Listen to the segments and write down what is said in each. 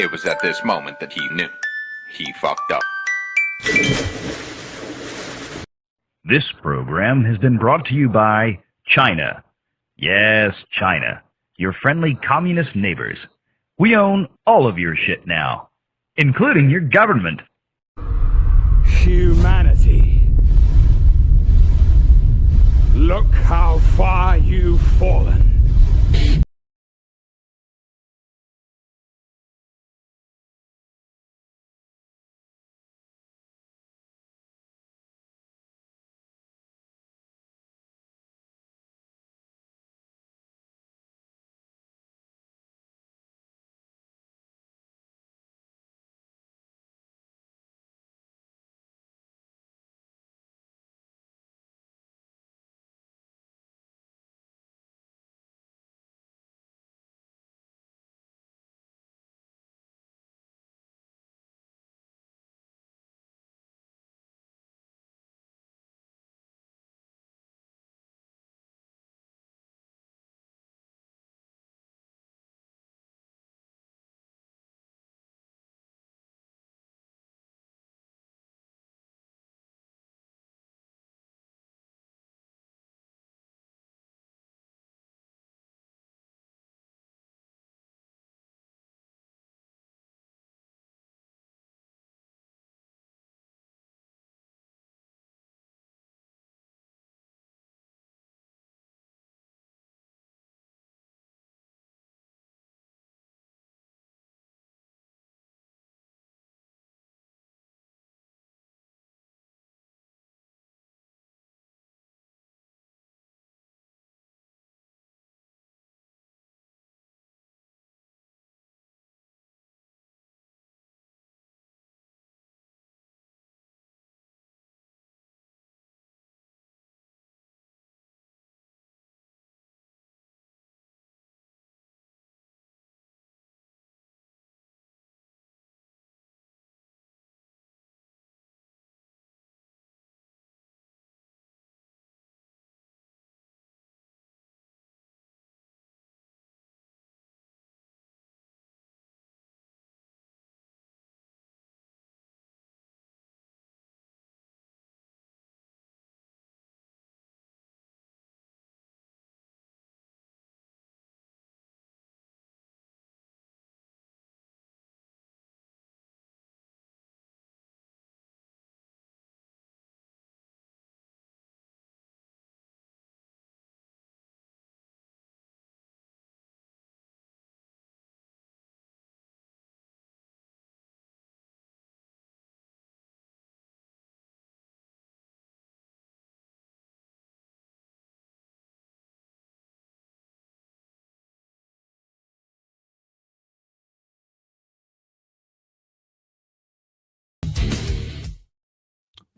It was at this moment that he knew. He fucked up. This program has been brought to you by China. Yes, China. Your friendly communist neighbors. We own all of your shit now, including your government. Humanity. Look how far you've fallen.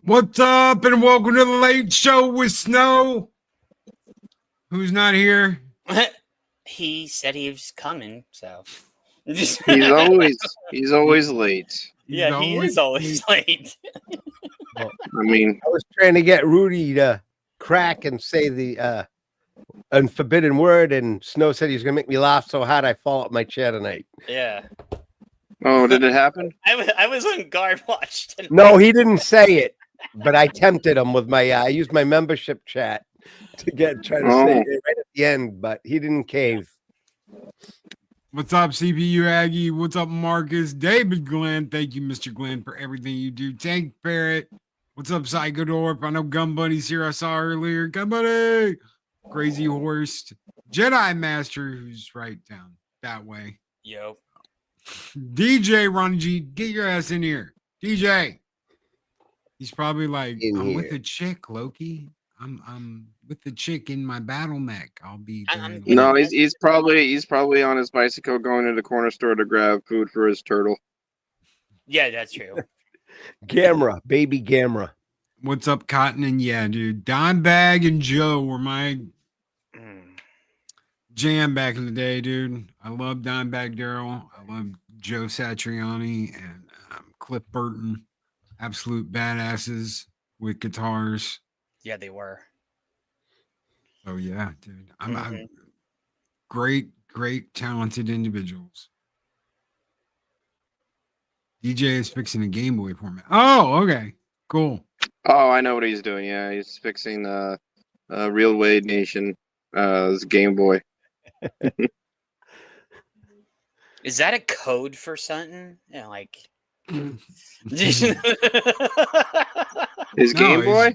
What's up, and welcome to the Late Show with Snow. Who's not here? He said he was coming, so He's always late. he is always late. I mean, I was trying to get Rudy to crack and say the unforbidden word, and Snow said he was going to make me laugh so hard I fall out my chair tonight. Yeah. oh, did it happen? I was on guard watch tonight. No, he didn't say it, but I tempted him with my I used my membership chat to try to say it right at the end, but he didn't cave. What's up, CPU Aggie? What's up, Marcus? David Glenn. Thank you, Mr. Glenn, for everything you do. Tank Parrot. What's up, Psycho Dorp? I know Gun Buddy's here. I saw earlier. Gun Buddy. Crazy Horse. Jedi Master, who's right down that way. Yo. DJ Ronnie G, get your ass in here. DJ. He's probably like, I'm with a chick, Loki. I'm with the chick in my battle mech. I'll be No, he's probably on his bicycle going to the corner store to grab food for his turtle. Yeah, that's true. Gamera, baby Gamera. What's up, Cotton? And yeah, dude, Dimebag and Joe were my jam back in the day, dude. I love Dimebag Daryl. I love Joe Satriani and Cliff Burton. Absolute badasses with guitars. Yeah, they were. Oh yeah, dude. I'm great, talented individuals. DJ is fixing a Game Boy for me. Oh, okay. Cool. Oh, I know what he's doing. Yeah, he's fixing Real Wade Nation, his Game Boy. Is that a code for something? Yeah, like His Game Boy?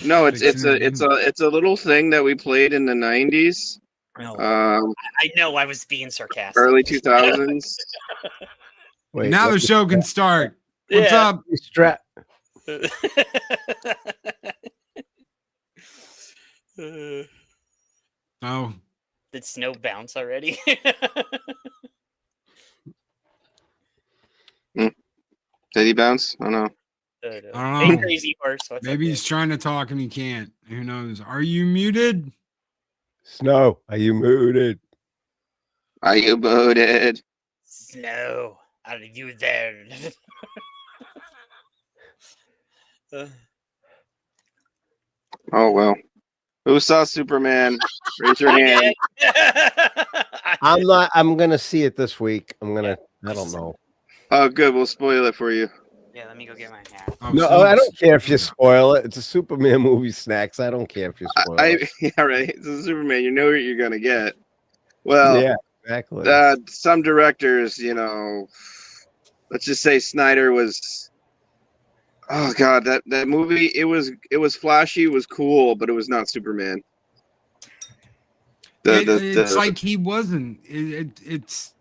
No, it's a little thing that we played in the 90s, no, I know I was being sarcastic. early 2000s. Wait, now let the me- show can start. What's Yeah. up? Strap. Oh, Did snow bounce already? Did he bounce? I don't know. I don't Hey, know. crazy horse. What's Maybe up, he's trying to talk and he can't. Who knows? Are you muted? Snow, are you muted? Are you booted? Snow, are you there? Oh well. Who saw Superman? Raise your hand. I'm not. I'm gonna see it this week. I'm gonna. I don't know. Oh, good. We'll spoil it for you. Yeah, let me go get my hat. Oh, No, so I don't care if you spoil it. It's a Superman movie, Snacks. I don't care if you spoil it. Yeah, right. It's a Superman. You know what you're gonna get. Well, Yeah, exactly. some directors, let's just say Snyder was. Oh God, that movie. It was flashy. It was cool, but it was not Superman. it's like he wasn't. It's.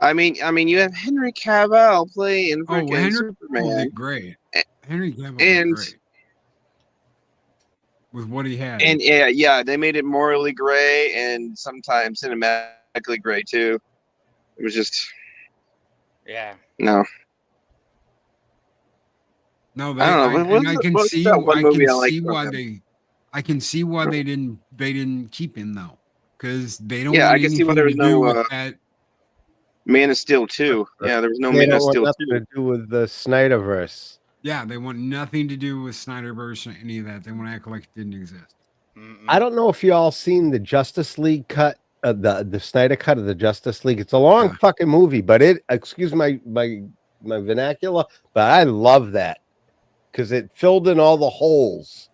I mean, you have Henry Cavill playing Oh, freaking Henry Superman, did great. Henry Cavill and- did great with what he had. and yeah, they made it morally gray and sometimes cinematically gray too. It was just Yeah. no. No, I don't know. and I can what's see. that one I movie can I liked see from why him? I can see why they didn't keep him though, because they don't. Yeah, want I can see why anything there was to do no, with that. Man of Steel 2. Yeah, there was no They Man don't of want Steel nothing 2. to do with the Snyderverse. Yeah, they want nothing to do with Snyderverse or any of that. They want to act like it didn't exist. I don't know if you all seen the Justice League cut, the Snyder cut of the Justice League. It's a long Yeah. fucking movie, but excuse my vernacular, but I love that because it filled in all the holes.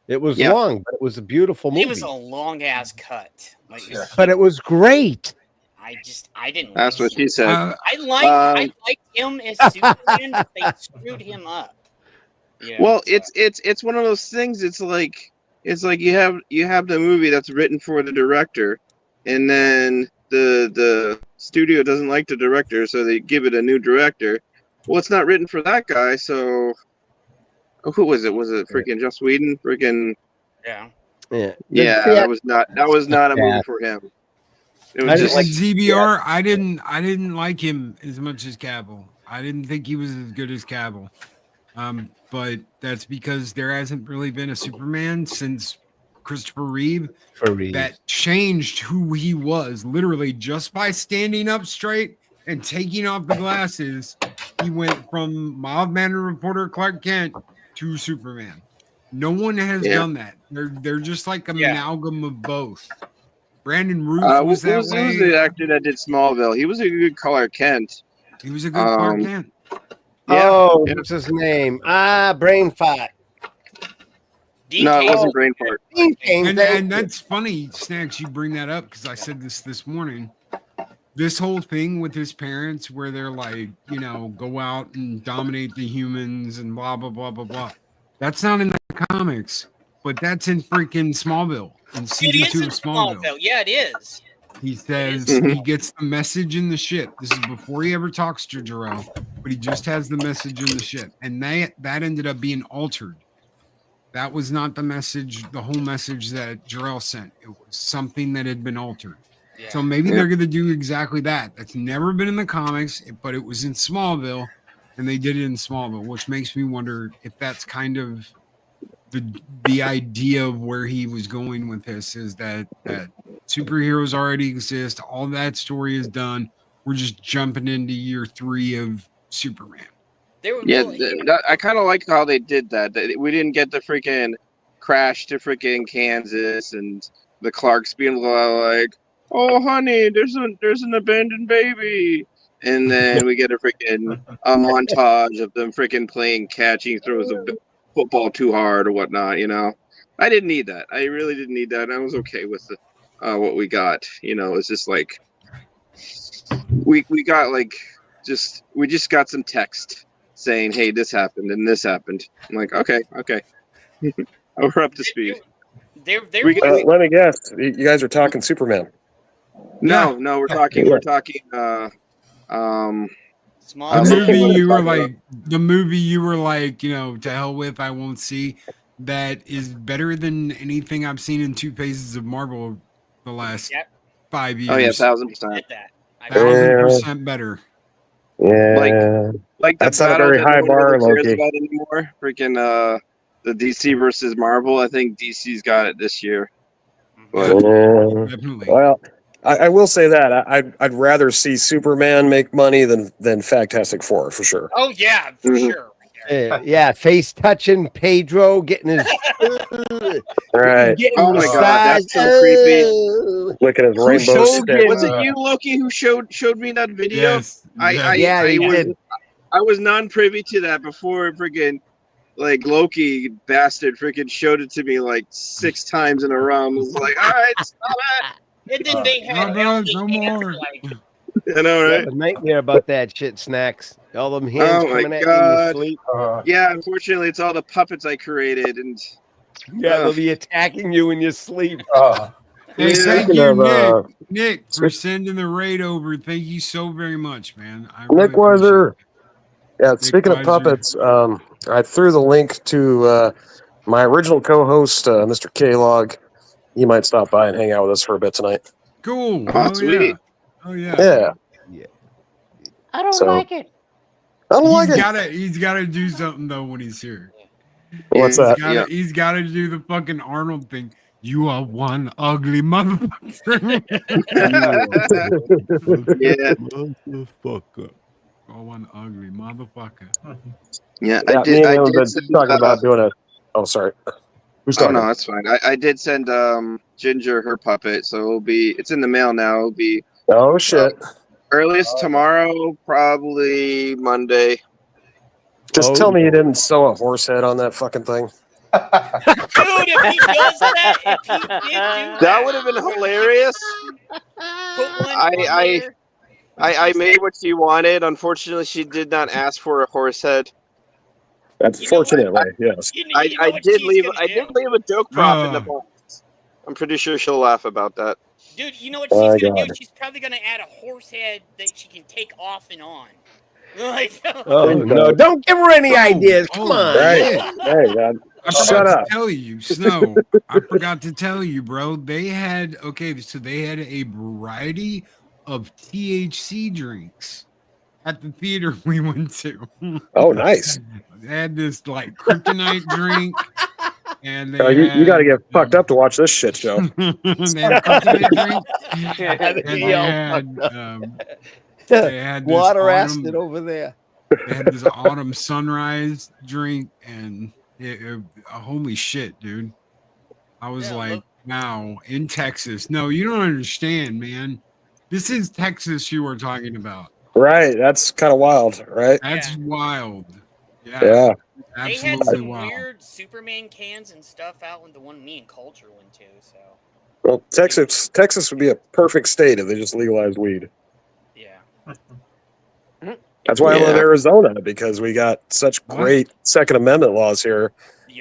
It was Yeah. long, but it was a beautiful movie. It was a long ass cut. Like, but it was great. I didn't. That's like what she said. I liked him as Superman, but they screwed him up. Yeah, Well, so- it's one of those things. It's like you have the movie that's written for the director, and then the studio doesn't like the director, so they give it a new director. Well, it's not written for that guy, so who was it? Was it freaking Joss Whedon? Freaking yeah. Yeah, yeah, that was not a movie for him. It was I just didn't Like like- ZBR, I didn't like him as much as Cavill. I didn't think he was as good as Cavill. But that's because there hasn't really been a Superman since Christopher Reeve for Reeves. that changed who he was. Literally, just by standing up straight and taking off the glasses, he went from mild-mannered reporter Clark Kent to Superman. No one has done that. They're just like an amalgam of both. Brandon Roof was that who way. was the actor that did Smallville? He was a good Clark Kent. He was a good Clark Kent. Oh, yeah. what's his name? Brain fart. No, it wasn't Brain Fart. And that's funny, Snacks, you bring that up because I said this morning. This whole thing with his parents where they're like, go out and dominate the humans and blah, blah, blah, blah, blah. That's not in the comics, but that's in freaking Smallville. In season 2 of Smallville. Yeah, it is. He says he gets the message in the ship. This is before he ever talks to Jor-El, but he just has the message in the ship. And that ended up being altered. That was not the message, the whole message that Jor-El sent. It was something that had been altered. Yeah. So maybe they're going to do exactly that. That's never been in the comics, but it was in Smallville, and they did it in Smallville, which makes me wonder if that's kind of the idea of where he was going with this is that superheroes already exist. All that story is done. We're just jumping into year 3 of Superman. I kind of like how they did that. We didn't get the freaking crash to freaking Kansas and the Clarks being like, "Oh, honey, there's an abandoned baby," and then we get a montage of them freaking playing catching throws the football too hard or whatnot. I didn't need that. I really didn't need that. I was okay with what we got. It's just like we got we just got some text saying, "Hey, this happened and this happened." I'm like, okay, we're up to speed. Let me guess. You guys are talking Superman. No, we're talking. Small The movie you were like, to hell with, I won't see. That is better than anything I've seen in 2 phases of Marvel the last 5 years. Oh yeah, 1,000%. 1,000% better. Yeah. Like that's the not a battle very that high nobody bar, really cares Loki. about anymore. Freaking the DC versus Marvel. I think DC's got it this year. But Definitely. Well, I will say that I'd rather see Superman make money than Fantastic Four for sure. Oh yeah, for sure. Yeah, face touching Pedro, getting his Right. oh my god, that's so creepy. Look at his rainbow stick. Was it you, Loki, who showed me that video? Yes. I was non-privy to that before freaking Loki bastard freaking showed it to me 6 times in a row. I was like, all right, stop it. And then they had no more. I know, I right? have a nightmare about that shit, Snacks. All them hands Oh my coming at God. you in your sleep. Yeah, unfortunately, it's all the puppets I created, and Yeah, they'll be attacking you in your sleep. Hey, Yeah. thank Speaking you, of, Nick, for sending the raid over. Thank you so very much, man. I Nick really appreciate Weiser. it. Yeah, speaking of Weiser. puppets, I threw the link to my original co-host, Mr. K-Log. He might stop by and hang out with us for a bit tonight. Cool. Oh, sweet. Oh yeah. Yeah. I don't like it. I don't like it. He's gotta do something though when he's here. What's that? He's gotta do the fucking Arnold thing. You are one ugly motherfucker. Yeah. Motherfucker. Oh, one ugly motherfucker. Yeah, Yeah, I did. me I and him did been send, talking about doing a. Oh, sorry. Who's oh talking? no, that's fine. I did send Ginger her puppet, so it's in the mail now. It'll be Oh shit! earliest tomorrow, probably Monday. Just tell me you didn't sew a horse head on that fucking thing. Dude, if he does that, if he did do That would have been hilarious. put one I made what she wanted. Unfortunately, she did not ask for a horse head. That's fortunate, right? Yes. I did leave a joke prop in the box. I'm pretty sure she'll laugh about that. Dude, you know what she's gonna do? She's probably gonna add a horse head that she can take off and on. Oh no! Don't give her any ideas. Come on. Right. Hey, man. Shut up. To tell you, Snow. I forgot to tell you, bro. They had they had a variety of THC drinks at the theater we went to. Oh, nice. They had this kryptonite drink, and you got to get fucked up to watch this shit show. they had a kryptonite drink, and they had this water acid over there. They had this autumn sunrise drink, and holy shit, dude! I was wow, in Texas. No, you don't understand, man. This is Texas you were talking about. Right. That's kind of wild, right? That's wild. Yeah. Yeah. They Absolutely had some wild. weird Superman cans and stuff out in the one me and Culture went to. So. Well, Texas would be a perfect state if they just legalized weed. Yeah. That's why I love Arizona, because we got such great Second Amendment laws here.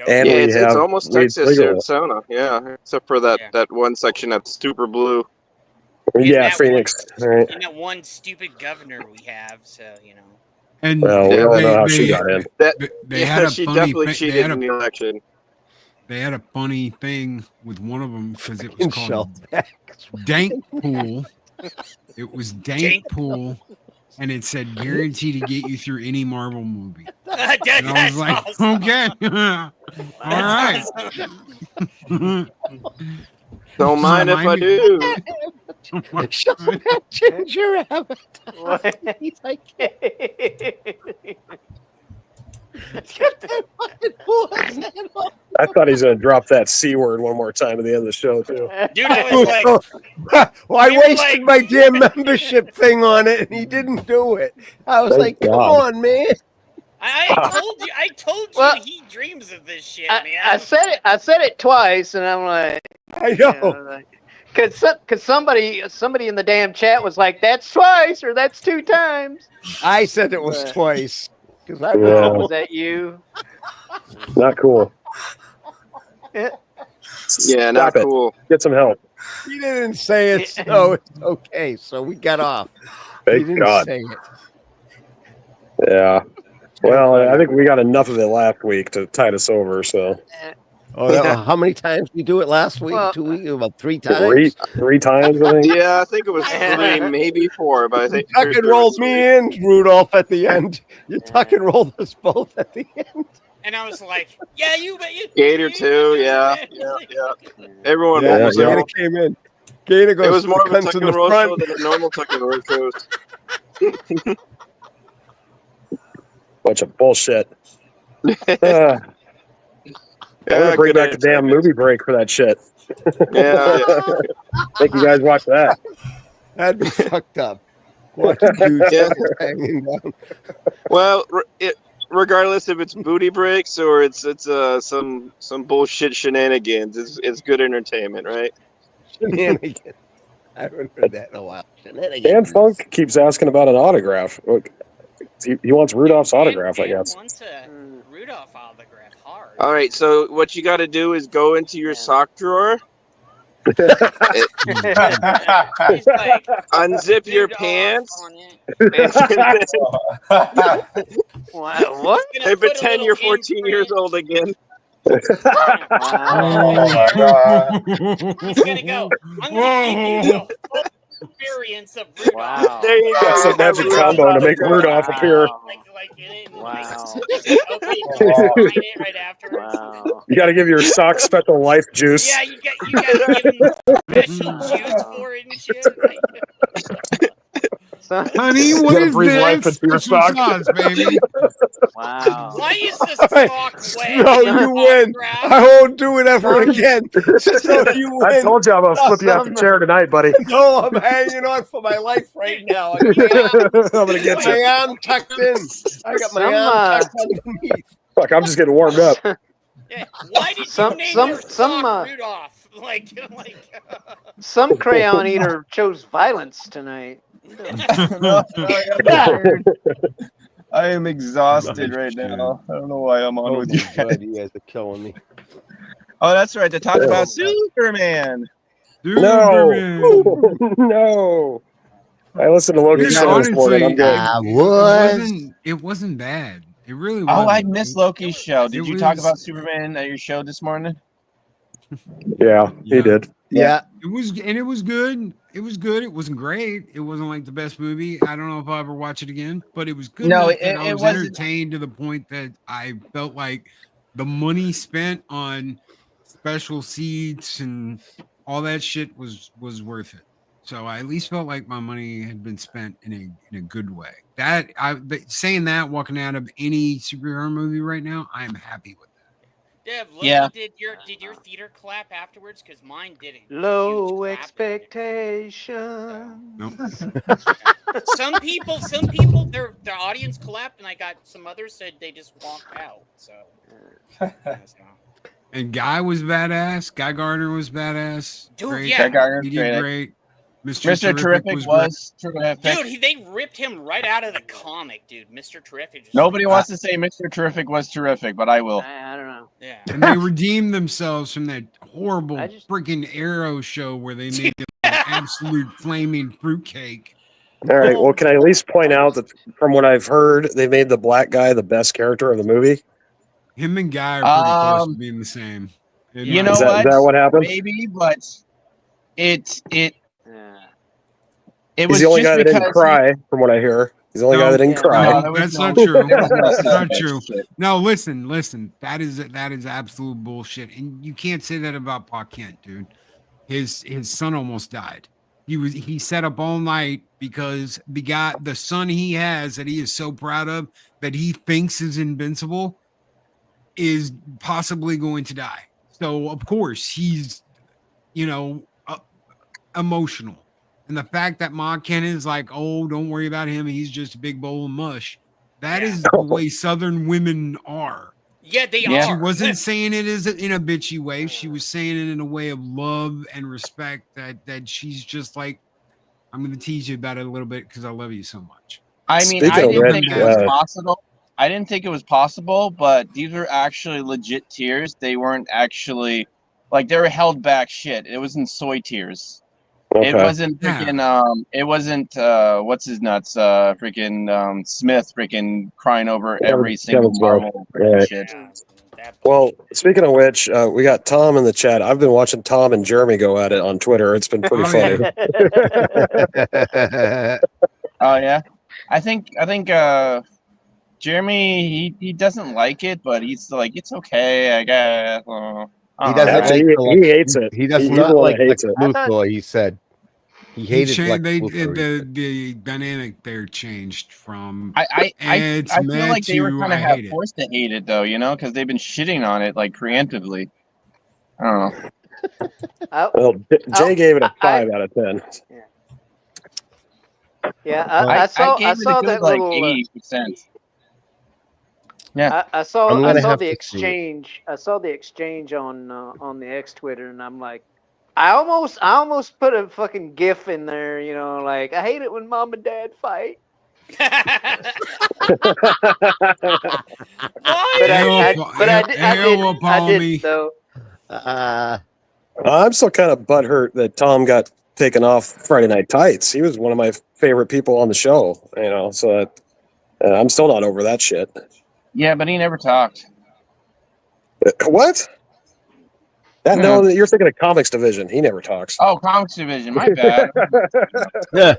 And it's almost Texas, Arizona. Yeah, except for that one section that's super blue. Yeah, Phoenix. Right. And that one stupid governor we have, so And we all know how she got in. They had a she funny definitely cheated in the election. They had a funny thing with one of them because it was called Dank Pool. It was Dank Pool, and it said guaranteed to get you through any Marvel movie. And I was like, okay, all right. Don't mind if I do. Shut that ginger rabbit. He's like, Get that fucking fool's head off. I thought he's going to drop that C word one more time at the end of the show, too. Dude, I was like, Well, I we were wasted like- my damn membership thing on it, and he didn't do it. I was Thank like, "Come God. on, man!" I told you Well, he dreams of this shit, I man. said it twice, and I'm like, I know. because somebody in the damn chat was like, "That's twice or that's 2 times." I said it was twice because I Yeah. Oh, know. was that you? Not cool. Yeah, Stop not it. cool. Get some help. He didn't say it, so it's okay. So we got off. He Thank didn't God. say it. Yeah. Well, I think we got enough of it last week to tide us over. So Oh, no. How many times we do it last week? Well, 2 weeks? About 3 times. three times, I think. Yeah, I think it was 3, maybe 4, but I think Tuck and rolled me in, Rudolph, at the end. You tuck and rolled us both at the end. And I was like, yeah, you bet you. Gator you too, do yeah, it. yeah. Everyone Yeah, was Gator out. came in. Gator goes, It was more of a cunts tuck in and the roll show front. than a normal tuck and roll show. Bunch of bullshit. I'm Yeah, gonna bring good back the damn entertainment. movie break for that shit. Yeah, Think you guys watch that? That'd be fucked up. Watching dudes Yeah. hanging down. Well, regardless if it's booty breaks or it's some bullshit shenanigans, it's good entertainment, right? Shenanigans. I haven't heard that in a while. Dan Shenanigans. Funk keeps asking about an autograph. Look, he wants Rudolph's autograph, I Dan guess. wants a Rudolph autograph hard. All right, so what you got to do is go into your sock drawer, He's like, unzip your Rudolph pants, on it. What? He's gonna and put a pretend little you're 14 years imprint. old again. Oh my god. He's gonna go. I'm gonna give you the full experience of Rudolph. Wow. There you go. That's You a have magic Rudolph's combo to make autograph. Rudolph appear. Like it ain't Wow. like, okay, you can sign it right afterwards. Wow. You got to give your sock special life juice. Yeah, you gotta give him special juice for it and shit. Like, Honey, what gotta is breathe life this? into your Put some sock. sauce, baby. Wow. why is the sock wet? No, you win. I won't do it ever again. So you I win. told you I'm going to flip you off the chair tonight, buddy. No, I'm hanging on for my life right now. I I'm can't. going to get My you. arm tucked in. I got my Some, arm tucked underneath. Fuck, I'm just getting warmed up. Yeah, why did Some- you name some- your some, sock Rudolph? Like, Some crayon eater chose violence tonight. No, I got tired. I am exhausted right now. I don't know why I'm on with you guys. You guys are killing me. Oh, that's right. To talk about Superman. No. Superman. No. I listened to Loki Dude, show this morning. I'm honestly, good. it wasn't bad. It really Oh, wasn't. I missed Loki's show. Did It you talk was- about Superman at your show this morning? Yeah, he did. Yeah. It was good. It was good. It wasn't great. It wasn't like the best movie. I don't know if I'll ever watch it again, but it was good. No, enough that I it was wasn't- entertained to the point that I felt like the money spent on special seats and all that shit was worth it. So I at least felt like my money had been spent in a good way. Saying that, walking out of any superhero movie right now, I'm happy with that. Dev, Loki, Yeah. did your theater clap afterwards? Because mine didn't. Low Huge clap. expectation. Nope. Some people, their audience clapped, and I got some others said they just walked out. So, And Guy was badass. Guy Gardner was badass. Dude, Great. yeah. Guy Gardner's He did great. great. Mr. Terrific was terrific. Dude, they ripped him right out of the comic, dude. Mr. Terrific. Just Nobody wants to say Mr. Terrific was terrific, but I will. I don't know. Yeah. And they redeemed themselves from that horrible I just- freaking Arrow show where they made it an absolute flaming fruitcake. All right. Well, can I at least point out that from what I've heard, they made the black guy the best character of the movie? Him and Guy are pretty close to being the same. You know Is what? that what happened? Maybe, but it Yeah. He's was the only just guy that didn't because cry, from what I hear. He's the only guy that didn't yeah. cry. No, there was That's no- not true. there was no That's not such true. shit. No, listen. That is absolute bullshit. And you can't say that about Pa Kent, dude. His son almost died. he sat up all night because the son he has that he is so proud of that he thinks is invincible is possibly going to die. So of course he's emotional. And the fact that Ma Ken is like, oh, don't worry about him, he's just a big bowl of mush. That is the way Southern women are. Yeah, they She are. wasn't saying it as in a bitchy way. She was saying it in a way of love and respect that she's just like, I'm going to tease you about it a little bit because I love you so much. I mean, Speaking I of didn't which, think it was possible. I didn't think it was possible, but these were actually legit tears. They weren't actually like they were held back shit. It wasn't soy tears. Okay. It wasn't freaking it wasn't what's his nuts freaking Smith freaking crying over every single Marvel freaking shit. Well, speaking of which, we got Tom in the chat. I've been watching Tom and Jeremy go at it on Twitter. It's been pretty funny. Oh yeah, I think Jeremy he doesn't like it, but he's like it's okay. I guess He doesn't. He hates it. He does He's not the one like that hates Lex it. Luthor. He said he hated Lex Luthor. The dynamic there changed from I feel meh like they were to kind I of hate it. forced to hate it though, because they've been shitting on it like preemptively. I don't know. Well, Jay gave it a 5 out of 10. Yeah, I saw that like little 80%. Yeah, I saw have the to see it. exchange. I saw the exchange on the X Twitter, and I'm like, I almost put a fucking GIF in there. Like I hate it when mom and dad fight. I didn't though. I'm still kind of butthurt that Tom got taken off Friday Night Tights. He was one of my favorite people on the show, so I'm still not over that shit. Yeah, but he never talked. What? No, you're thinking of Comics Division. He never talks. Oh, Comics Division. My bad. Yeah.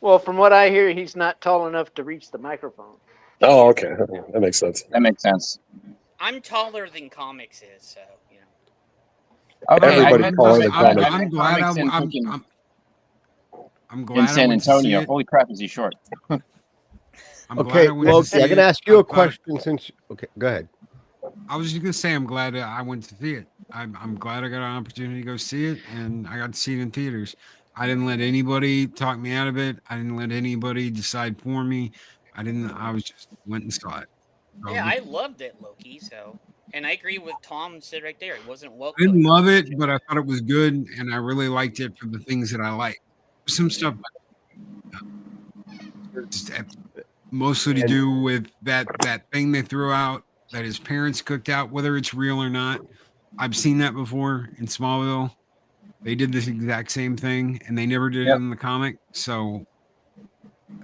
Well, from what I hear, he's not tall enough to reach the microphone. Oh, okay. That makes sense. That makes sense. I'm taller than comics is, so Okay, everybody taller than Comics. I'm glad I'm glad in San I went to see Antonio. it. Holy crap, is he short? Okay, Loki, I'm going to ask you a question since. Okay, go ahead. I was just going to say I'm glad I went to see it. I'm glad I got an opportunity to go see it, and I got to see it in theaters. I didn't let anybody talk me out of it. I didn't let anybody decide for me. I was just went and saw it. yeah, I loved it, Loki. So, and I agree with Tom said right there. It wasn't well. I didn't love it, but I thought it was good, and I really liked it for the things that I like. Some stuff mostly to do with that thing they threw out that his parents cooked out, whether it's real or not. I've seen that before in Smallville. They did this exact same thing, and they never did it in the comic. So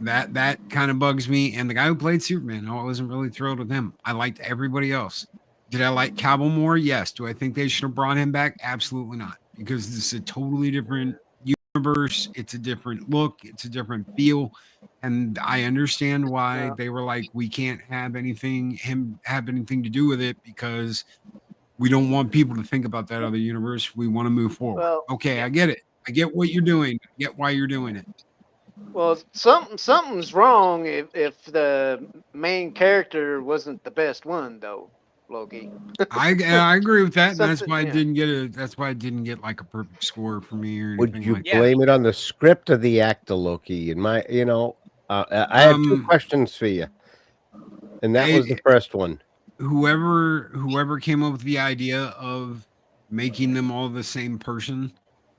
that kind of bugs me. And the guy who played Superman, I wasn't really thrilled with him. I liked everybody else. Did I like Cavill more? Yes. Do I think they should have brought him back? Absolutely not. Because this is a totally different universe. It's a different look. It's a different feel. And I understand why they were like, we can't have anything to do with it because we don't want people to think about that other universe. We want to move forward. Well, okay, I get it. I get what you're doing. I get why you're doing it. Well, something's wrong if the main character wasn't the best one, though, Loki. I agree with that. That's why I didn't get That's why I didn't get like a perfect score for me or anything. Would you like blame it on the script of the actor, Loki? I have two questions for you, and that was the first one. Whoever came up with the idea of making them all the same person.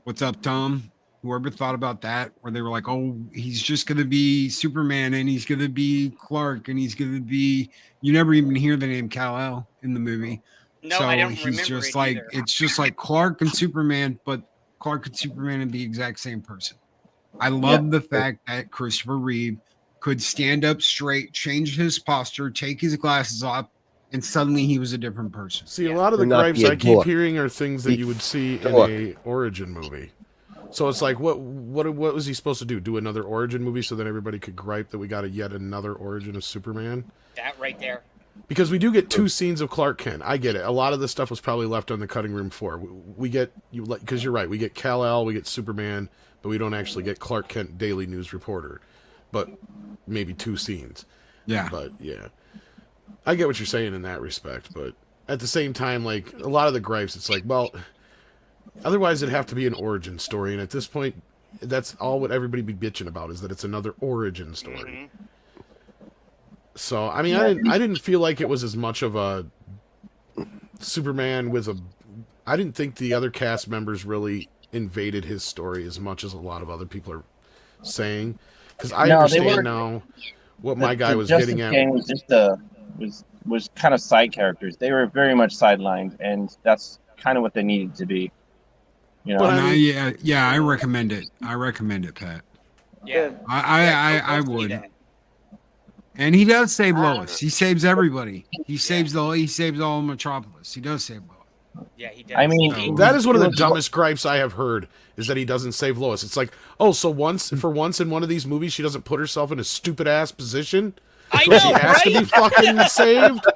What's up, Tom? Whoever thought about that, where they were like, oh, he's just going to be Superman and he's going to be Clark and he's going to be, you never even hear the name Kal-El in the movie. No, so I don't he's remember just it like, either. it's just like Clark and Superman, but Clark and Superman are the exact same person. I love the fact that Christopher Reeve could stand up straight, change his posture, take his glasses off, and suddenly he was a different person. See, a lot of the gripes I keep hearing are things that you would see in a origin movie. So it's like, what was he supposed to do? Do another origin movie so that everybody could gripe that we got yet another origin of Superman? That right there. Because we do get 2 scenes of Clark Kent. I get it. A lot of this stuff was probably left on the cutting room floor. We get, because you're right, we get Kal-El, we get Superman, but we don't actually get Clark Kent Daily News reporter. But maybe 2 scenes. Yeah. But yeah. I get what you're saying in that respect, but at the same time, like, a lot of the gripes, it's like, well, otherwise it'd have to be an origin story, and at this point, that's all what everybody be bitching about, is that it's another origin story. So, I mean, I didn't feel like it was as much of a Superman with a... I didn't think the other cast members really invaded his story as much as a lot of other people are saying. Because I understand now what my guy was getting at. Was just was kind of side characters. They were very much sidelined, and that's kind of what they needed to be. You know, I recommend it. I recommend it, Pat. Yeah, I would. And he does save Lois. He saves everybody. He saves all of Metropolis. He does save Lois. Yeah, he does. I mean, that is one of the dumbest gripes I have heard, is that he doesn't save Lois. It's like, oh, so for once in one of these movies, she doesn't put herself in a stupid ass position. I know, she has right? to be fucking saved.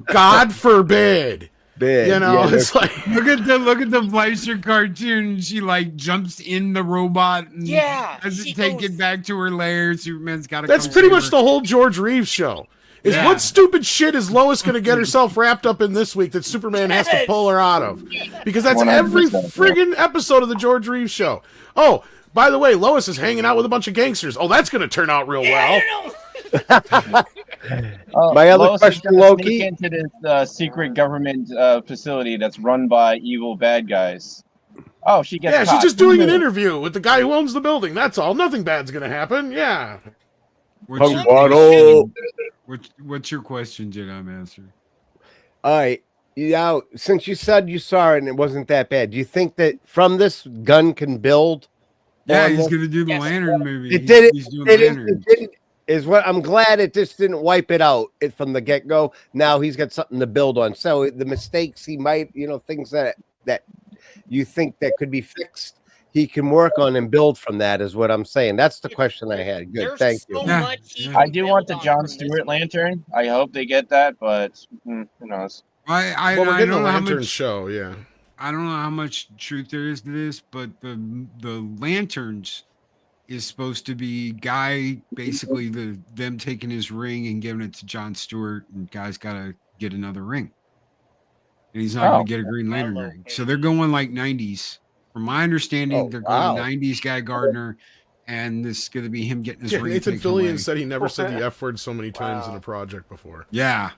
God forbid. Big. You know, Yeah, it's like, look at the Fleischer cartoon. She like jumps in the robot and doesn't take it back to her lair. Superman's got to. That's pretty much the whole George Reeves show. Is what stupid shit is Lois going to get herself wrapped up in this week that Superman has to pull her out of? Because that's every friggin' episode of the George Reeves show. Oh, by the way, Lois is hanging out with a bunch of gangsters. Oh, that's going to turn out real well. My other Lois question, is gonna Loki. sneak into this secret government facility that's run by evil bad guys. Oh, she gets caught. She's just doing an interview with the guy who owns the building. That's all. Nothing bad's going to happen. Yeah. What's your question, Jedi Master? All right. Yeah, since you said you saw it and it wasn't that bad, do you think that from this Gunn can build? Yeah, he's going to do the Lantern movie. He's doing Lantern. Is what I'm glad it just didn't wipe it out from the get go. Now he's got something to build on. So the mistakes he might, things that you think that could be fixed, he can work on and build from that. Is what I'm saying. That's the question I had. Good, thank you. I do want the John Stewart Lantern. I hope they get that, but who knows? I we're getting don't a know how Lantern much show. Yeah. I don't know how much truth there is to this, but the Lanterns is supposed to be Guy basically them taking his ring and giving it to John Stewart, and Guy's got to get another ring, and he's not going to get a Green Lantern ring. So they're going like 90s. From my understanding, they're going 90s Guy Gardner, and this is going to be him getting his ring. Nathan taken Fillion away. said he never said the F word so many times in a project before. Yeah.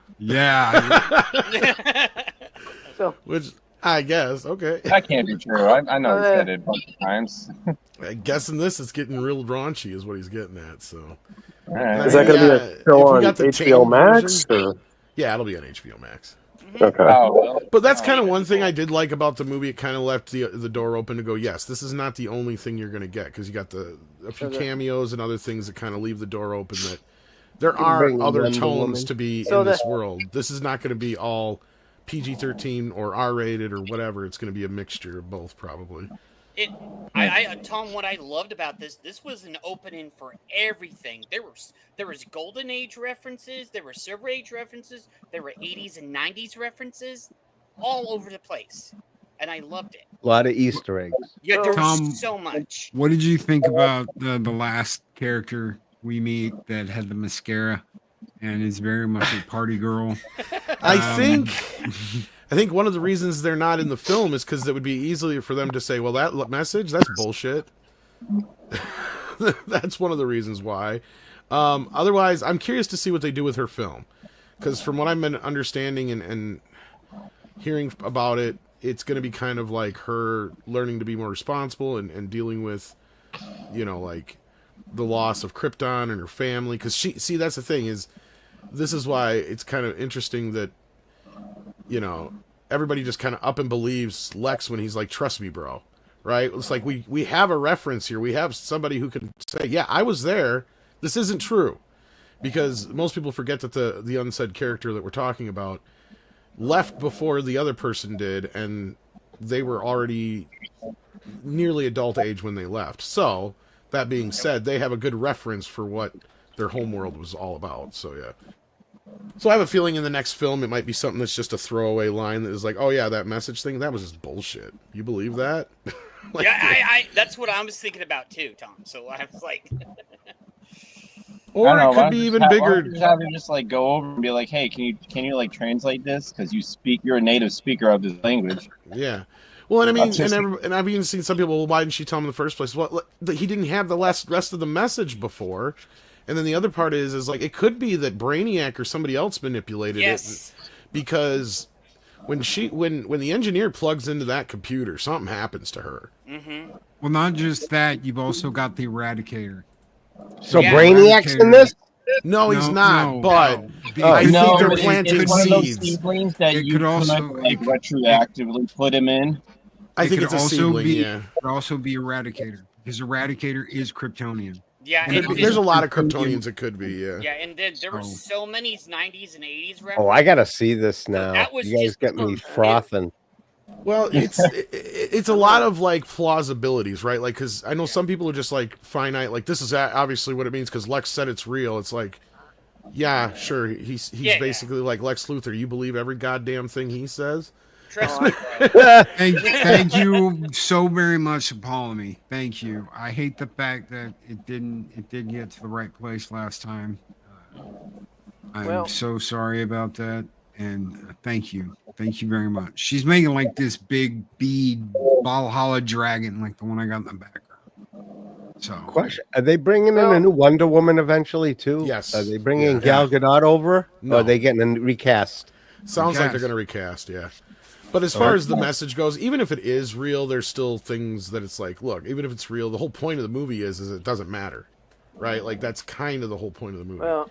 Which I guess that can't be true. I know he said it a bunch of times. I guess in this it's getting real raunchy is what he's getting at. So is that going to be a show on HBO Max? Yeah, it'll be on HBO Max. Okay. But that's kind of one thing I did like about the movie. It kind of left the door open to go, yes, this is not the only thing you're going to get, because you got a few cameos and other things that kind of leave the door open that there are other tones to be in this world. This is not going to be all PG-13 or R-rated or whatever. It's going to be a mixture of both, probably. Tom, what I loved about this was an opening for everything. There was Golden Age references, there were Silver Age references, there were 80s and 90s references, all over the place, and I loved it. A lot of Easter eggs. Yeah, there Tom, was so much. What did you think about the last character we meet that had the mascara and is very much a party girl? I think one of the reasons they're not in the film is because it would be easier for them to say, well, that message, that's bullshit. That's one of the reasons why. Otherwise, I'm curious to see what they do with her film. Because from what I've been understanding and hearing about it, it's going to be kind of like her learning to be more responsible and dealing with, like the loss of Krypton and her family. Because that's the thing is, this is why it's kind of interesting that, everybody just kind of up and believes Lex when he's like, trust me, bro. Right? It's like we have a reference here. We have somebody who can say, yeah, I was there. This isn't true. Because most people forget that the unsaid character that we're talking about left before the other person did, and they were already nearly adult age when they left. So, that being said, they have a good reference for what their homeworld was all about. So, yeah. So I have a feeling in the next film it might be something that's just a throwaway line that is like, "Oh yeah, that message thing, that was just bullshit." You believe that? Like, Yeah, I that's what I was thinking about too, Tom. So I was like, or I it don't know, why could be don't you even why bigger. don't you just have him just like go over and be like, "Hey, can you like translate this? Because you're a native speaker of this language." Yeah. Well, and I mean, That's just- and I've even seen some people. Well, why didn't she tell him in the first place? Well, he didn't have the rest of the message before. And then the other part is like it could be that Brainiac or somebody else manipulated yes. it, because when the engineer plugs into that computer, something happens to her. Mm-hmm. Well, not just that, you've also got the Eradicator. So Yeah. Brainiac's in this? No, he's No, not. no, but no. I think no, they're but planting it's one of those seeds. seedlings that It you could could also- like it- retroactively put him in. I It think could it's a also seedling. be- Yeah. It could also be Eradicator, because Eradicator is Kryptonian. Yeah, Could and, be. There's a lot of Kryptonian- Kryptonians. It could be. Yeah. yeah, and then there were So- so many 90s and 80s references. Oh, I gotta see this now. that was You guys just get me perfect. frothing. Well, it's a lot of like plausibilities, right? Like, because I know some people are just like finite. Like, this is obviously what it means because Lex said it's real. It's like, yeah, sure. He's Yeah. basically like Lex Luthor. You believe every goddamn thing he says. Trust me, bro. Thank you so very much, Apollomy. Thank you. I hate the fact that it didn't get to the right place last time. I'm Well- so sorry about that, and thank you very much. She's making like this big bead Valhalla dragon, like the one I got in the background. So Question: Are they bringing in a new Wonder Woman eventually too? Yes. Are they bringing Yeah. Gal Gadot over? No. Or are they getting a recast? Sounds like they're Recast. going to recast, yeah. But as far as the message goes, even if it is real, there's still things that it's like, look, even if it's real, the whole point of the movie is it doesn't matter, right? Like that's kind of the whole point of the movie. Well,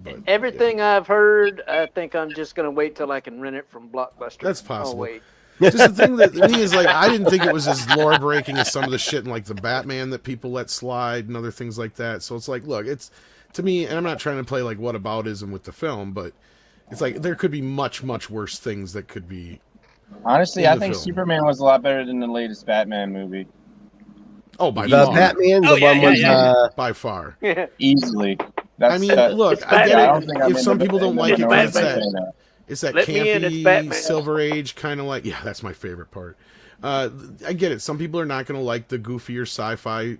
But, everything I've heard, I think I'm just gonna wait till I can rent it from Blockbuster. That's possible. Oh, wait. Just the thing that to me is like, I didn't think it was as lore breaking as some of the shit in like the Batman that people let slide and other things like that. So it's like, look, it's to me, and I'm not trying to play like whataboutism with the film, but it's like there could be much, much worse things that could be. Honestly, In I the think film. Superman was a lot better than the latest Batman movie. Oh, by The far. Batman, Oh, the yeah, one yeah, with yeah. By far. Easily. That's, I mean, look, it's I get Batman. I don't it. think I'm If some into people don't Batman. like it, 'cause Batman. it's that Let me in, it's campy Batman. Silver Age kind of like. Yeah, that's my favorite part. I get it. Some people are not going to like the goofier sci-fi,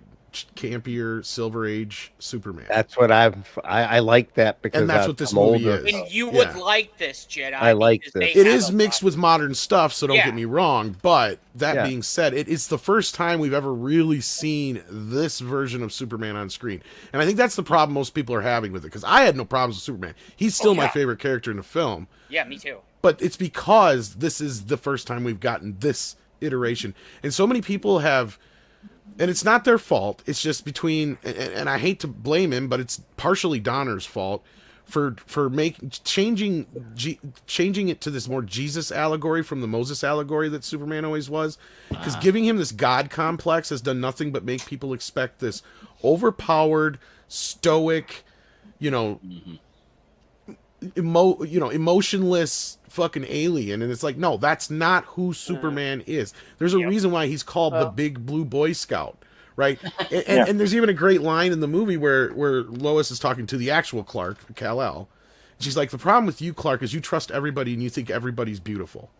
campier Silver Age Superman. That's what I like that because And that's what this I'm movie older. is. And you Yeah. would like this, Jedi. I like because this. they It have is a mixed lot. with modern stuff, so don't Yeah. get me wrong. But that Yeah. being said, it's the first time we've ever really seen this version of Superman on screen. And I think that's the problem most people are having with it, because I had no problems with Superman. He's still my yeah. favorite character in the film. Yeah, me too. But it's because this is the first time we've gotten this iteration. And so many people have, and it's not their fault. It's just between, and I hate to blame him, but it's partially Donner's fault for changing it to this more Jesus allegory from the Moses allegory that Superman always was. Because giving him this God complex has done nothing but make people expect this overpowered, stoic, emotionless fucking alien. And it's like, no, that's not who Superman is. There's a reason why he's called the Big Blue Boy Scout, right? And there's even a great line in the movie where Lois is talking to the actual Clark, Kal-El. She's like, the problem with you, Clark, is you trust everybody and you think everybody's beautiful.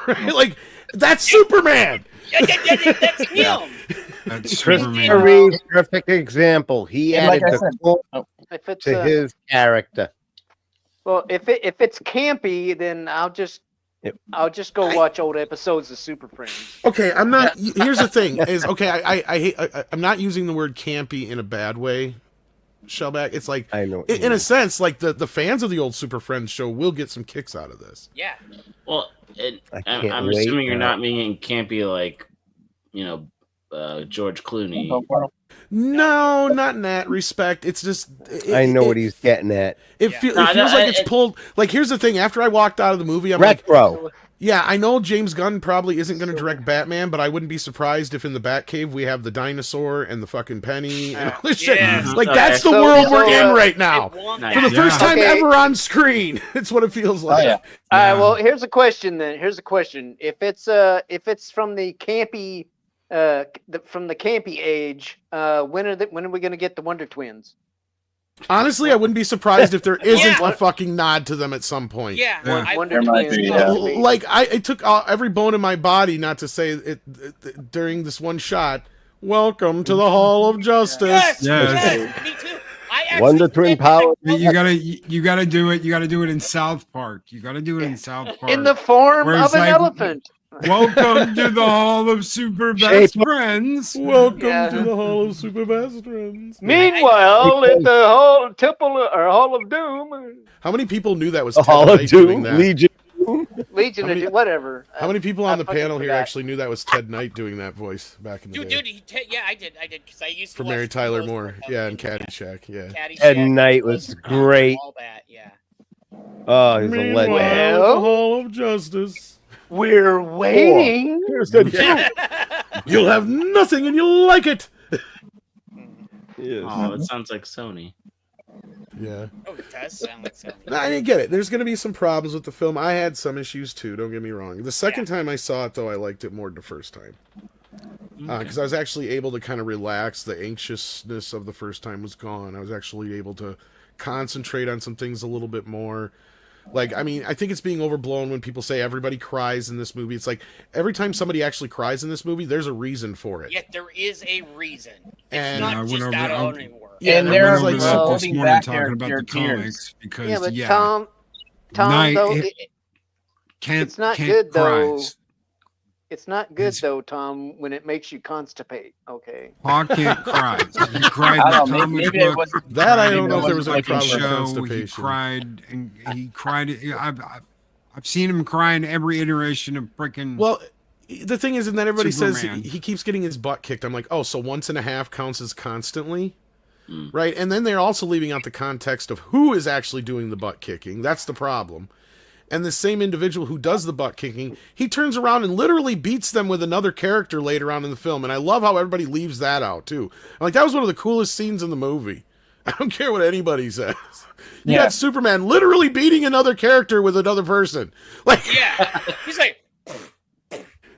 Right? Like, that's Superman. That's him. That's Christopher Superman. Reeve's perfect example. He And added like I the said- core If it's to his character. well, if it's campy, then I'll just go watch old episodes of Super Friends. Okay, I'm not. Here's the thing: is okay. I hate. I'm not using the word campy in a bad way, Shellback. It's like I know what you in a mean. sense, like the fans of the old Super Friends show will get some kicks out of this. Yeah. Well, I can't I'm wait assuming you're now. not meaning campy like, George Clooney. No, not in that respect. It's just I know what he's getting at. It, Yeah. feel, No, it feels no, like it's pulled. Like here's the thing: after I walked out of the movie, I'm like, Retro. yeah, I know James Gunn probably isn't going to direct Batman, but I wouldn't be surprised if in the Batcave we have the dinosaur and the fucking penny and all this shit. Yeah. Like Okay. that's the So- world so, we're in uh, right now. I want Nice. For the that. first time Okay. ever on screen. It's what it feels like. Oh, yeah. All right. Yeah. Well, here's a question then. Here's a question. If it's from the campy from the campy age, when are we going to get the Wonder Twins? Honestly, I wouldn't be surprised if there isn't Yeah. a fucking nod to them at some point. Yeah, Yeah. I Wonder There might Twins be, has yeah. to be. Like it took every bone in my body not to say it during this one shot. Welcome to the Hall of Justice. Yes, Yes. yes, me too. I actually Wonder Twin read that Power. book. You gotta do it. You gotta do it in South Park. You gotta do it in South Park. In the form Where of it's an like- elephant. Welcome to the Hall of Super Best Friends. Welcome Yeah. to the Hall of Super Best Friends. Meanwhile, at the Hall of Doom, How many people knew that was The Ted Hall Knight of doing Doom, that? Legion. Legion, How many- whatever. How many people on the fucking panel here forgot. actually knew that was Ted Knight doing that voice back in the day? Dude, yeah, I did, because I used to For watch Mary Tyler videos Moore. of Yeah, him and Caddyshack. Yeah. Caddyshack, Ted Knight was Loki, great. All that, yeah. Oh, he's a legend. Meanwhile, at the Well- Hall of Justice. We're waiting. You'll have nothing and you'll like it. Yes. Oh, it sounds like Sony. Yeah. Oh, it does sound like something. No, I didn't get it. There's going to be some problems with the film. I had some issues too, don't get me wrong. The second time I saw it, though, I liked it more than the first time. Because I was actually able to kind of relax. The anxiousness of the first time was gone. I was actually able to concentrate on some things a little bit more. Like, I mean, I think it's being overblown when people say everybody cries in this movie. It's like, every time somebody actually cries in this movie, there's a reason for it. Yet there is a reason. It's And- I not went just over- out I- of anywhere. Yeah, and I they're went over like that this holding morning back talking about their the tears. comics because Yeah, but Tom, Knight though, can't, it's not can't good, cry. though. It's not good It's- though, Tom, when it makes you constipate. Okay. Paul can't cry. He cried I in the don't know, comic maybe it book. wasn't. That I Maybe don't know it if there was wasn't any like problem with Show, he constipation. cried and he cried. I've seen him cry in every iteration of freaking. Well, the thing is, and then everybody Superman. says he keeps getting his butt kicked. I'm like, oh, so 1.5 counts as constantly, Mm. right? And then they're also leaving out the context of who is actually doing the butt kicking. That's the problem. And the same individual who does the butt kicking, he turns around and literally beats them with another character later on in the film. And I love how everybody leaves that out too. I'm like, that was one of the coolest scenes in the movie. I don't care what anybody says. You Yeah. got Superman literally beating another character with another person. Like, Yeah. He's like,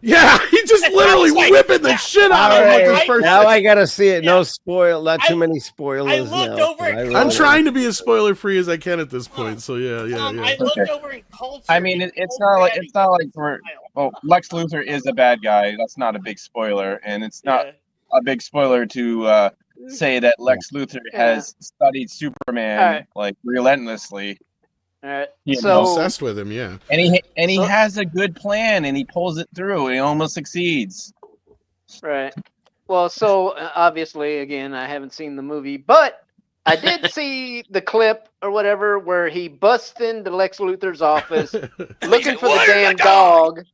yeah, he just literally like- whipping the shit out of him with this person. Now I gotta see it. No spoil. Not too I- many spoilers. I looked now, over at- so I I'm will- trying to be as spoiler free as I can at this point. So yeah. I looked over in culture. I mean, it's not like we're. Oh, Lex Luthor is a bad guy. That's not a big spoiler, and it's not a big spoiler to say that Lex Luthor has studied Superman Alright. like relentlessly. All right. You So Obsessed with him, yeah. And he So- has a good plan, and he pulls it through, and he almost succeeds. right. Well, so obviously, again, I haven't seen the movie, but I did see the clip or whatever where he busts into Lex Luthor's office looking for the "Where's the damn dog?" dog,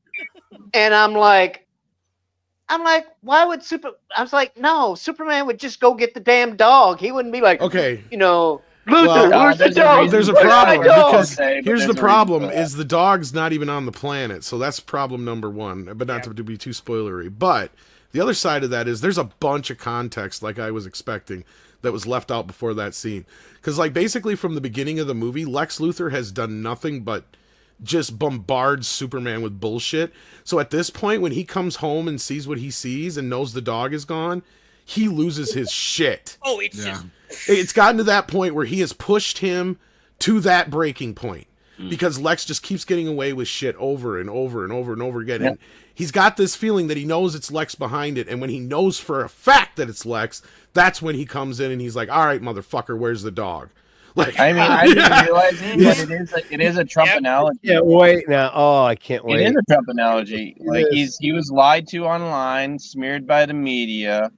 and I'm like, why would I was like, no, Superman would just go get the damn dog. He wouldn't be like, Okay, you know, Luthor, Well, where's the there's a dog? reason there's a for Where's that. my problem dog? because But here's there's the a reason problem for that. is the dog's not even on the planet. So that's problem number one, but not to be too spoilery. But the other side of that is there's a bunch of context like I was expecting that was left out before that scene. Because like basically from the beginning of the movie, Lex Luthor has done nothing but just bombard Superman with bullshit. So at this point, when he comes home and sees what he sees and knows the dog is gone, he loses his shit. Oh, it's Yeah. just It's gotten to that point where he has pushed him to that breaking point because Lex just keeps getting away with shit over and over and over and over again. And he's got this feeling that he knows it's Lex behind it. And when he knows for a fact that it's Lex, that's when he comes in and he's like, all right, motherfucker, where's the dog? Like, I mean, I didn't realize that it is a Trump analogy. Can't wait now. Oh, I can't It wait. is a Trump analogy. Like is. he was lied to online, smeared by the media.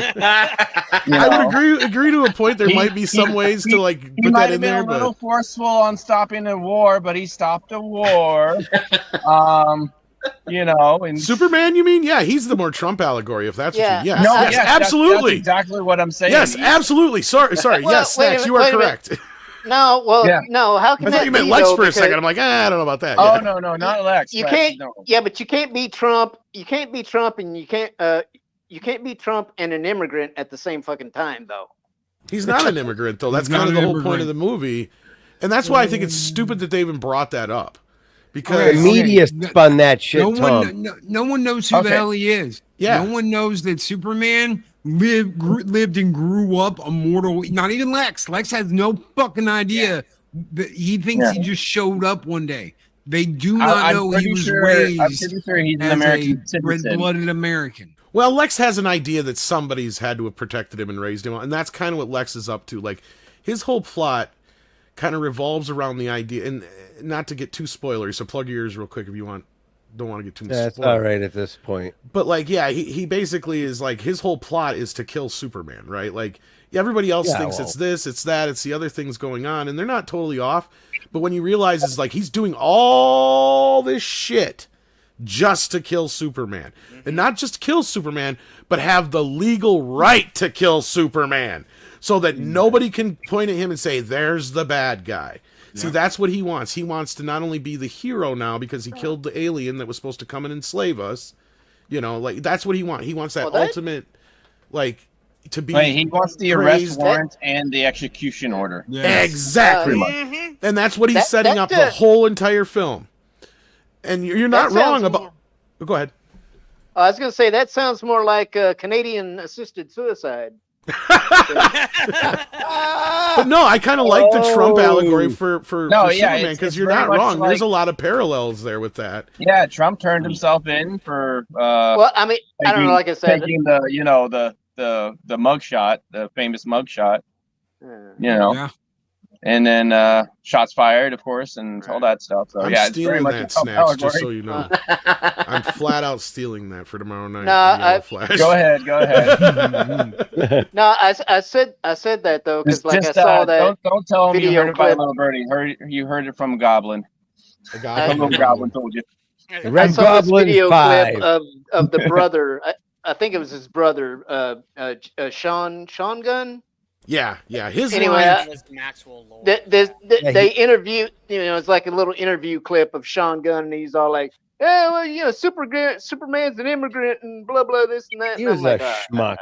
I would agree to a point. There might be some ways to like He put might that in have been there, a little but forceful on stopping a war, but he stopped a war. And Superman, you mean? Yeah, he's the more Trump allegory, if that's Yeah. what you. Yes, no, yes, yes, that's absolutely. exactly what I'm saying. Yes, He's- absolutely. Sorry. Well, Yes, wait a Snacks, minute, you are wait a minute. correct. No, well, Yeah. no. How can I that thought you meant be, Lex though? for a second. Because I'm like, I don't know about that. Oh Yeah. no, not Lex. You but can't. no. Yeah, but you can't be Trump. You can't be Trump, and you can't be Trump and an immigrant at the same fucking time, though. He's not an immigrant, though. That's He's kind not of the an whole point of immigrant. the movie. And that's why I think it's stupid that they even brought that up. The Because, media spun that shit, no Tom. one knows who the Okay. hell he is. Yeah. No one knows that Superman lived and grew up immortal. Not even Lex. Lex has no fucking idea. That he thinks he just showed up one day. They do not know he was raised I'm pretty sure he's an as American a citizen. red-blooded American. Well, Lex has an idea that somebody's had to have protected him and raised him, and that's kind of what Lex is up to. Like, his whole plot kind of revolves around the idea, and not to get too spoilery, so plug your ears real quick if you don't want to get too much That's spoiler. all right at this point. But, like, yeah, he basically is, like, his whole plot is to kill Superman, right? Like, everybody else thinks it's this, it's that, it's the other things going on, and they're not totally off, but when you realize it's like, he's doing all this shit just to kill Superman. And not just kill Superman, but have the legal right to kill Superman. So that nobody can point at him and say, there's the bad guy. Yeah. See, that's what he wants. He wants to not only be the hero now because he killed the alien that was supposed to come and enslave us. You know, like, that's what he wants. He wants that ultimate, like, to be he wants the arrest warrant and the execution order. Yes. Exactly. And that's what he's setting up the whole entire film. And you're not wrong about... Go ahead. I was going to say, that sounds more like Canadian-assisted suicide. But no, I kind of like the Trump allegory for Superman, because you're not wrong. There's a lot of parallels there with that. Yeah, Trump turned himself in for... well, I mean, I don't know, like I said... Taking the mugshot, the famous mugshot, and then shots fired, of course, and all that stuff. So I'm stealing that, Snacks, just so you know. I'm flat out stealing that for tomorrow night. No, go ahead. No, I said that though, because I saw that. Don't tell him you heard it by clip. Little Birdie. You heard it from Goblin. A Goblin. Goblin told you. I saw this video clip of the brother. I think it was his brother, Sean Gunn. Yeah. His anyway, they interviewed. It's like a little interview clip of Sean Gunn, and he's all like, "Yeah, well, Superman's an immigrant, and blah blah this and that." He was a schmuck.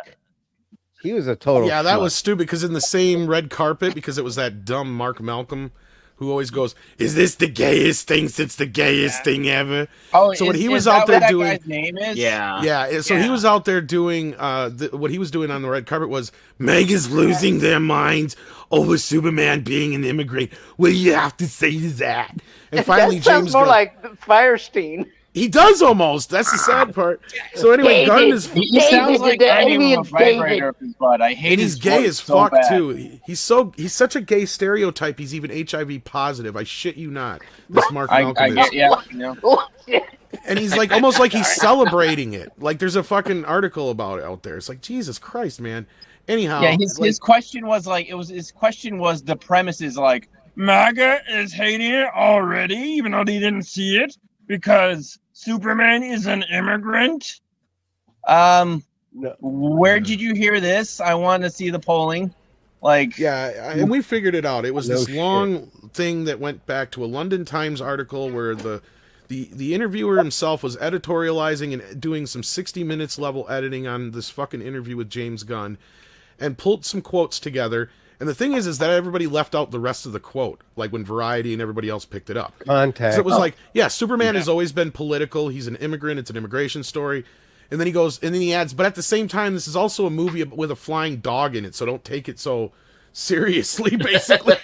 He was a total. Yeah, that schmuck. was stupid. Because in the same red carpet, because it was that dumb Mark Malcolm who always goes, "Is this the gayest thing since the gayest thing ever?" Oh, so when he was out there doing, that guy's name is? So he was out there doing, what he was doing on the red carpet was, Mega's losing their minds over Superman being an immigrant. What do you have to say to that? And finally, that sounds James more like Firestein. He does almost. That's the sad part. So anyway, Gunn is. He sounds like a vibrator of his butt. I hate. And he's gay as fuck too. He's such a gay stereotype. He's even HIV positive. I shit you not. This Mark Malcolm is. And he's like almost like he's celebrating it. Like there's a fucking article about it out there. It's like Jesus Christ, man. Anyhow, yeah. His question was like the premise is like MAGA is hating it already, even though they didn't see it because Superman is an immigrant. Where did you hear this? I want to see the polling. Like, and we figured it out. It was this long thing that went back to a London Times article where the interviewer himself was editorializing and doing some 60 minutes level editing on this fucking interview with James Gunn and pulled some quotes together. And the thing is that everybody left out the rest of the quote, like when Variety and everybody else picked it up. Contact. So it was Superman has always been political. He's an immigrant. It's an immigration story. And then he goes, and then he adds, but at the same time, this is also a movie with a flying dog in it, so don't take it so seriously, basically.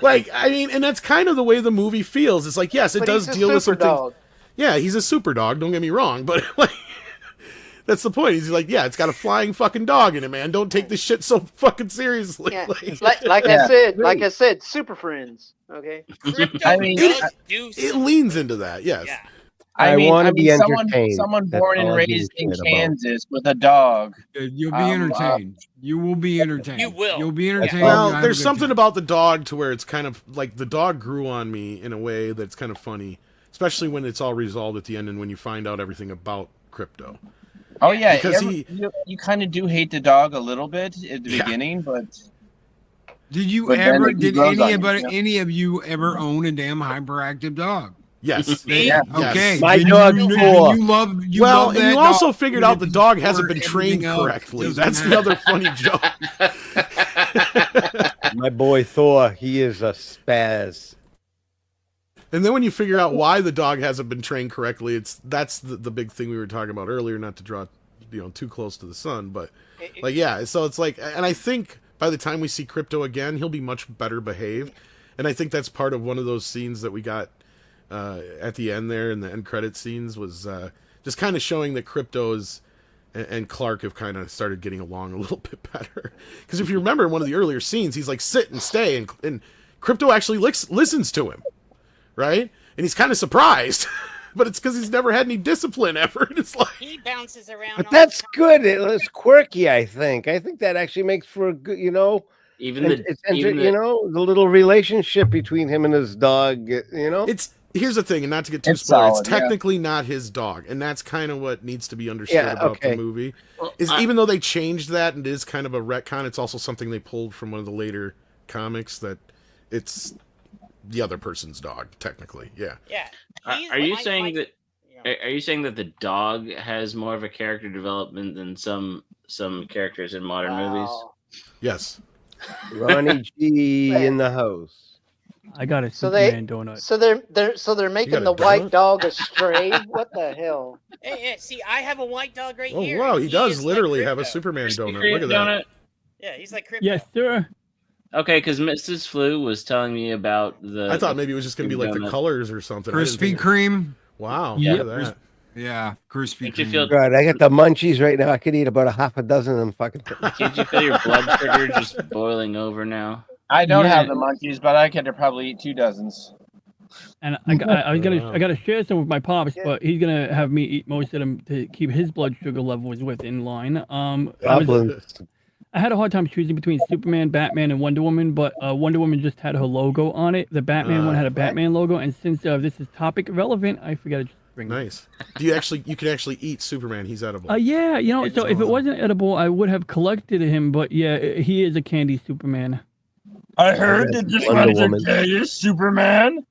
Like, I mean, and that's kind of the way the movie feels. It's like, yes, it does deal with some things. Yeah, he's a super dog, don't get me wrong, but like, that's the point. He's like, yeah, it's got a flying fucking dog in it, man. Don't take this shit so fucking seriously. Yeah. Like I said, Super Friends. Okay. I mean, it leans into that. Yes. Yeah. I want to be entertained. Someone born and raised in Kansas with a dog. You'll be entertained. You will be entertained. You will. You'll be entertained. Well, there's something about the dog to where it's kind of like the dog grew on me in a way that's kind of funny, especially when it's all resolved at the end and when you find out everything about Crypto. Oh yeah, because you kind of do hate the dog a little bit at the beginning, but did any of you ever own a damn hyperactive dog? Yes. Yeah. Okay. My dog too. You love and you also figured out the dog hasn't been trained correctly. That's the other funny joke. My boy Thor, he is a spaz. And then when you figure out why the dog hasn't been trained correctly, that's the big thing we were talking about earlier, not to draw too close to the sun. But It- like, yeah, so it's like, and I think by the time we see Crypto again, he'll be much better behaved, and I think that's part of one of those scenes that we got at the end there in the end credit scenes was just kind of showing that Crypto is and Clark have kind of started getting along a little bit better. Because if you remember in one of the earlier scenes, he's like, sit and stay, and Crypto actually listens to him, right? And he's kind of surprised, but it's because he's never had any discipline ever. And it's like he bounces around. But all that's the time. good. It's quirky, I think. I think that actually makes for a good, Even and the it's even the, the little relationship between him and his dog. here's the thing, and not to get too It's spoiled, solid, it's technically not his dog, and that's kind of what needs to be understood Yeah, about okay. the movie. Well, Is even though they changed that and it is kind of a retcon, it's also something they pulled from one of the later comics that it's the other person's dog, technically. Yeah. Yeah. are you saying that? Are you saying that the dog has more of a character development than some characters in modern movies? Yes. Ronnie G in the house. I got a So Superman donut. they're making got the a white donut? dog a stray. What the hell? Hey, see, I have a white dog right Oh here. wow, and he does is literally like have a Crypto. Superman donut. Krispy Look at Kreme that. donut? Yeah, he's like Crypto. Yes, sir. Okay, because Mrs. Flu was telling me about the. I thought maybe it was just gonna be like the donut. colors or something. I didn't Krispy think- Kreme. Wow. Yep. Look at that. Yeah, Krispy Don't you Kreme. feel? God, I got the munchies right now. I could eat about a half a dozen of them fucking things. Can't you feel your blood sugar just boiling over now? I don't Yeah. have the monkeys, but I could probably eat 2 dozens. And I Wow. gotta share some with my pops, Yeah. but he's gonna have me eat most of them to keep his blood sugar levels within line. Goblins. I had a hard time choosing between Superman, Batman, and Wonder Woman, but Wonder Woman just had her logo on it. The Batman one had a Batman logo, and since this is topic relevant, I forgot to just bring it. Nice. Do you can actually eat Superman? He's edible. Yeah, It's so if it awesome. wasn't edible, I would have collected him, but yeah, he is a candy Superman. I heard that this Wonder one's Woman. a gay Superman.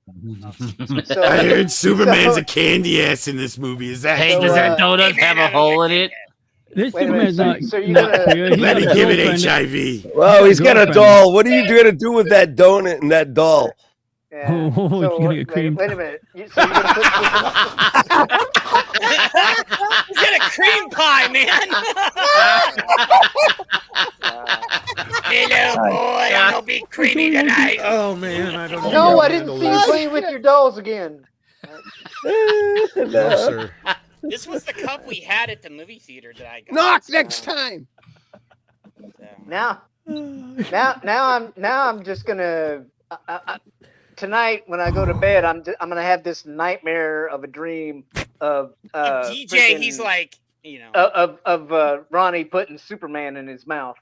So, I heard Superman's so- a candy ass in this movie. Is that? Hey, So, does that uh, donut have a hole in it? This Wait a minute, Superman's so not. you're not gonna- queer. He Let got me a give it girlfriend. HIV. Well, he's got a Girlfriend. doll. What are you going to do with that donut and that doll? yeah. Oh, So, it's gonna get cream. wait a minute. So you're gonna put He's got a cream pie, man. Hello, boy. I'm gonna be creamy tonight. Oh man, I don't know. No, how I to didn't handle see you this. playing with your dolls again. No, sir. This was the cup we had at the movie theater that I got. Knock next time. So, Now I'm just gonna tonight when I go to bed I'm gonna have this nightmare of a dream of DJ, freaking- he's like, of Ronnie putting Superman in his mouth.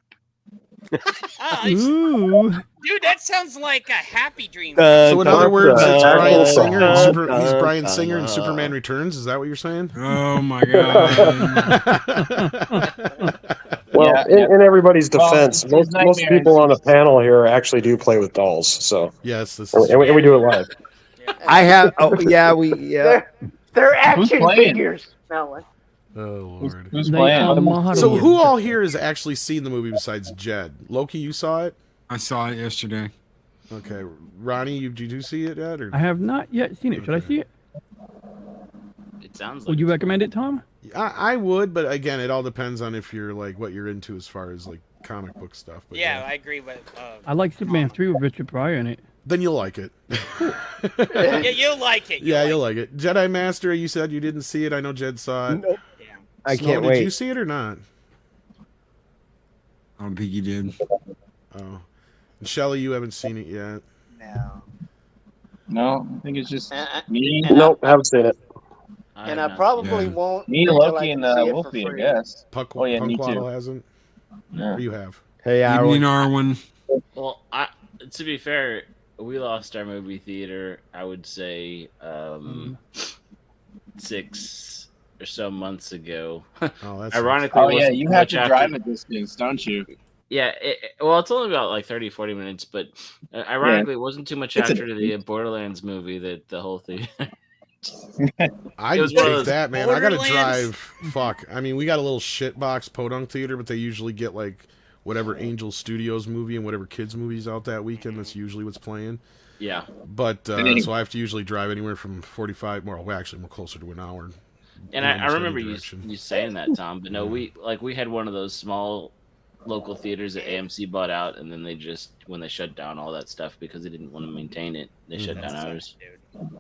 Ooh. dude, that sounds like a happy dream. So in other words, it's Brian dun, Singer and dun, he's dun, Brian dun, Singer and dun. Superman Returns. Is that what you're saying? Oh my god. Well, Yeah, in everybody's Well, defense, it's most nightmares. people on the panel here actually do play with dolls. So, Yes, this and is. we do it live. I have. Oh yeah, yeah. They're action playing? figures. No one. Oh lord. Who's They playing? are models. So who all here has actually seen the movie besides Jed? Loki, you saw it? I saw it yesterday. Okay, Ronnie, did you see it yet? Or I have not yet seen it. Should I see it? It sounds like. Would you recommend it, Tom? I would, but again, it all depends on if you're like what you're into as far as like comic book stuff. But Yeah, I agree with. I like Superman 3 with Richard Pryor in it. then you'll like it. Yeah, you'll like it. Yeah, you'll like it. Jedi Master, you said you didn't see it. I know Jed saw it. Nope. Yeah. I Snow, can't did wait. you see it or not? I don't think you did. Oh, and Shelly, you haven't seen it yet. No. No, I think it's just Uh, me, Nope, haven't seen it. And I have not- probably Yeah. won't. me, until Loki, I and can see it for Wolfie, I free. guess. Puck, Oh, yeah, me too. Punkwaddle hasn't. Yeah. Or you have. Hey, Evening, Arwen. Arwen. Well, to be fair, we lost our movie theater. I would say 6 or so months ago. Oh, that's Ironically, Oh it yeah, wasn't you too have much to after- drive a distance, don't you? Yeah, well, it's only about like 30, 40 minutes, but ironically, it wasn't too much It's a- after the Borderlands movie that the whole thing. I It was one of take those that, man. I gotta Borderlands. drive. Fuck. I mean, we got a little shitbox podunk theater, but they usually get like whatever Angel Studios movie and whatever kids movies out that weekend. That's usually what's playing. Yeah, But so I have to usually drive anywhere from 45. Well, actually, we're closer to an hour. And in I almost any remember direction. you saying that, Tom. But no, we had one of those small local theaters that AMC bought out, and then when they shut down all that stuff because they didn't want to maintain it, they shut down ours.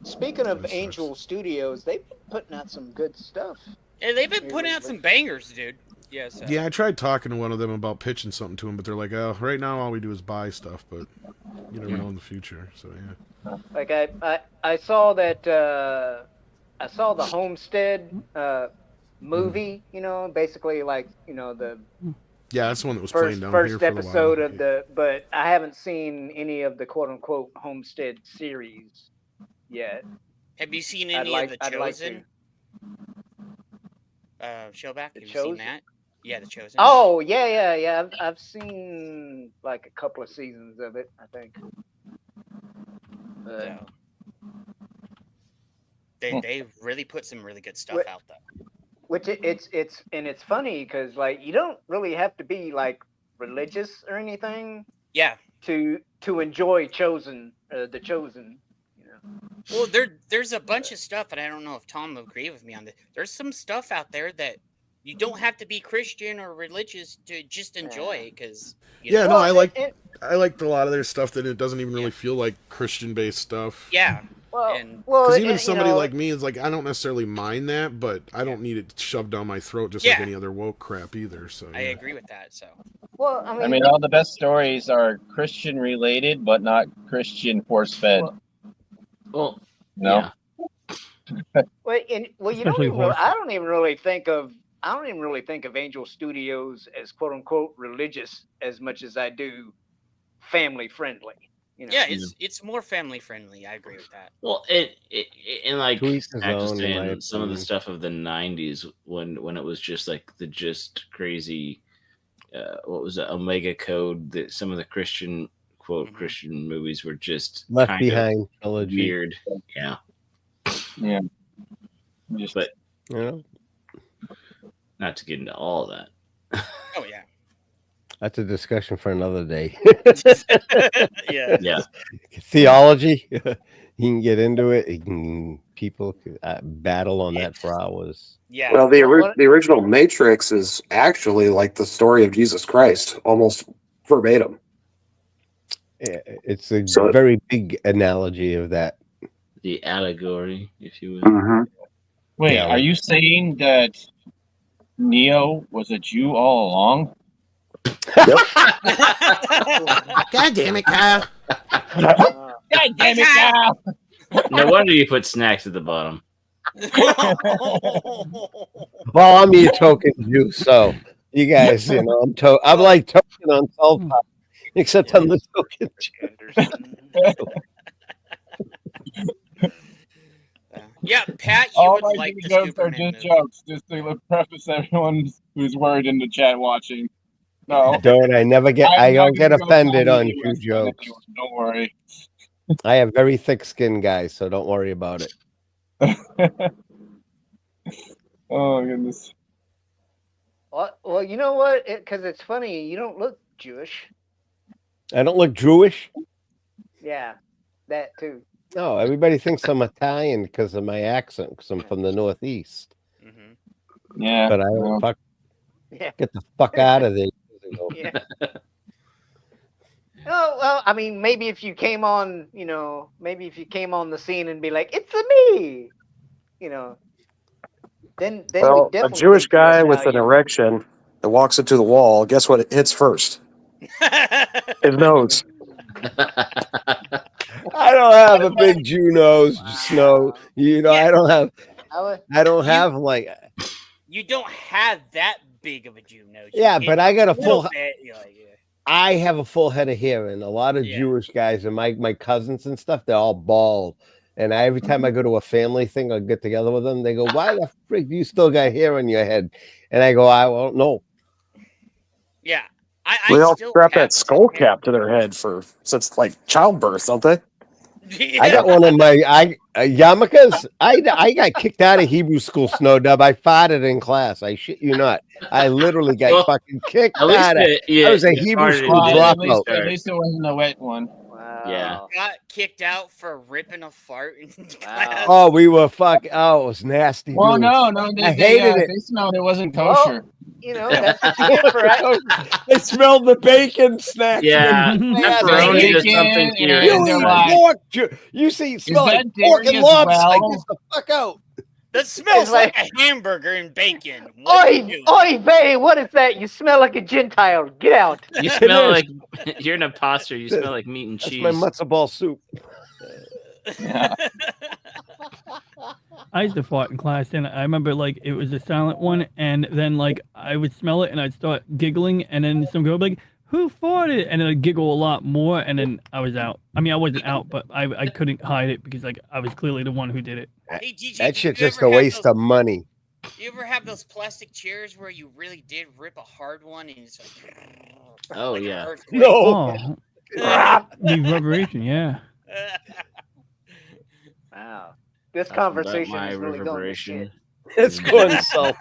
Speaking of Angel Studios, they've been putting out some good stuff. Yeah, they've been putting out some bangers, dude. Yes. Yeah, I tried talking to one of them about pitching something to them, but they're like, "Oh, right now all we do is buy stuff, but you never know in the future." So yeah. Like I saw that I saw the Homestead movie. You know, basically like the Yeah, that's the one that was playing down here first for a episode while. of the. But I haven't seen any of the quote unquote Homestead series yet. Have you seen any of The Chosen? Showback, have you seen that? Yeah, The Chosen. Oh yeah. I've seen like a couple of seasons of it, I think. They really put some really good stuff out there. Which it's funny because like you don't really have to be like religious or anything. Yeah. To enjoy The Chosen. Well, there's a bunch of stuff, and I don't know if Tom will agree with me on this. There's some stuff out there that you don't have to be Christian or religious to just enjoy, because I liked a lot of their stuff that it doesn't even really feel like Christian based stuff. Yeah. Because even somebody like me is like, I don't necessarily mind that, but I don't need it shoved down my throat just like any other woke crap either. So I agree with that. So well, I mean, all the best stories are Christian related, but not Christian force fed. Well, no. Well, you don't even I don't even really think of Angel Studios as quote unquote religious as much as I do family friendly. You know? Yeah, it's more family friendly. I agree with that. Well, and like own, saying some of the stuff of the '90s when it was just like the crazy, what was it, Omega Code? That some of the Christian quote Christian movies were just Left Behind trilogy. Weird. Yeah. Yeah. But not to get into all of that. Oh yeah. That's a discussion for another day. Yeah. Theology. You can get into it. People battle on that for hours. Yeah. Well, the original Matrix is actually like the story of Jesus Christ, almost verbatim. It's a very big analogy of that. The allegory, if you will. Mm-hmm. Wait, are you saying that Neo was a Jew all along? God damn it, Kyle. God damn it, Kyle. No wonder you put snacks at the bottom. Well, I'm your token Jew, so you guys, I'm like token on South Park, except I'm the token Jew. Yeah, Pat, you all would my like the jokes are Superman just movie. jokes, just to preface everyone who's worried in the chat watching. No, Don't I don't get offended on Jew jokes. Don't worry. I have very thick skin, guys, so don't worry about it. Oh goodness. Well, you know what? Because it's funny. You don't look Jewish. I don't look Jewish. Yeah, that too. No, everybody thinks I'm Italian because of my accent, because I'm from the Northeast. Yeah, but I don't get the fuck out of there. Yeah. Oh well, I mean, maybe if you came on, the scene and be like, "It's me," then Well, a Jewish guy with an erection that walks into the wall. Guess what? It hits first. His nose. I don't have a big Jew nose, Snow. I don't have like. You don't have that big of a Jew nose. Yeah, but I got a full. Bit, I have a full head of hair, and a lot of Jewish guys and my cousins and stuff, they're all bald. And every time I go to a family thing, I get together with them. They go, "Why the frick do you still got hair on your head?" And I go, "I won't know." Yeah, They all strap that skull cap to their head since like childbirth, don't they? Yeah. I got one of my yarmulkes. I got kicked out of Hebrew school, Snow Dub. I farted in class. I shit you not. I literally got fucking kicked out of. I was a Hebrew school dropout. At least it wasn't a wet one. Yeah. Got kicked out for ripping a fart in class. Oh, we were fucking. Oh, it was nasty. Well, dude. no, I hated it. They smelled it wasn't kosher. That's what you get for They smelled the bacon snacks. Yeah, pepperoni does something to your You eat inside. pork. You smell like that pork dairy and as lobster. Like, well? get the fuck out. That smells like a hamburger and bacon. Oi, Bay, what is that? You smell like a Gentile. Get out. You smell like you're an imposter. You smell like meat and That's cheese. my matzo ball soup. I used to fart in class, and I remember like it was a silent one, and then like I would smell it, and I'd start giggling, and then some girl would be like, "Who farted?" And then I'd giggle a lot more, and then I was out. I mean, I wasn't out, but I couldn't hide it because like I was clearly the one who did it. Hey, DJ, That did shit's you just ever a have waste those- of money. You ever have those plastic chairs where you really did rip a hard one and it's like, Oh like an yeah. earthquake? Oh, reverberation, yeah. Wow. This Talking about conversation my is really going to reverberation. shit. It's going so.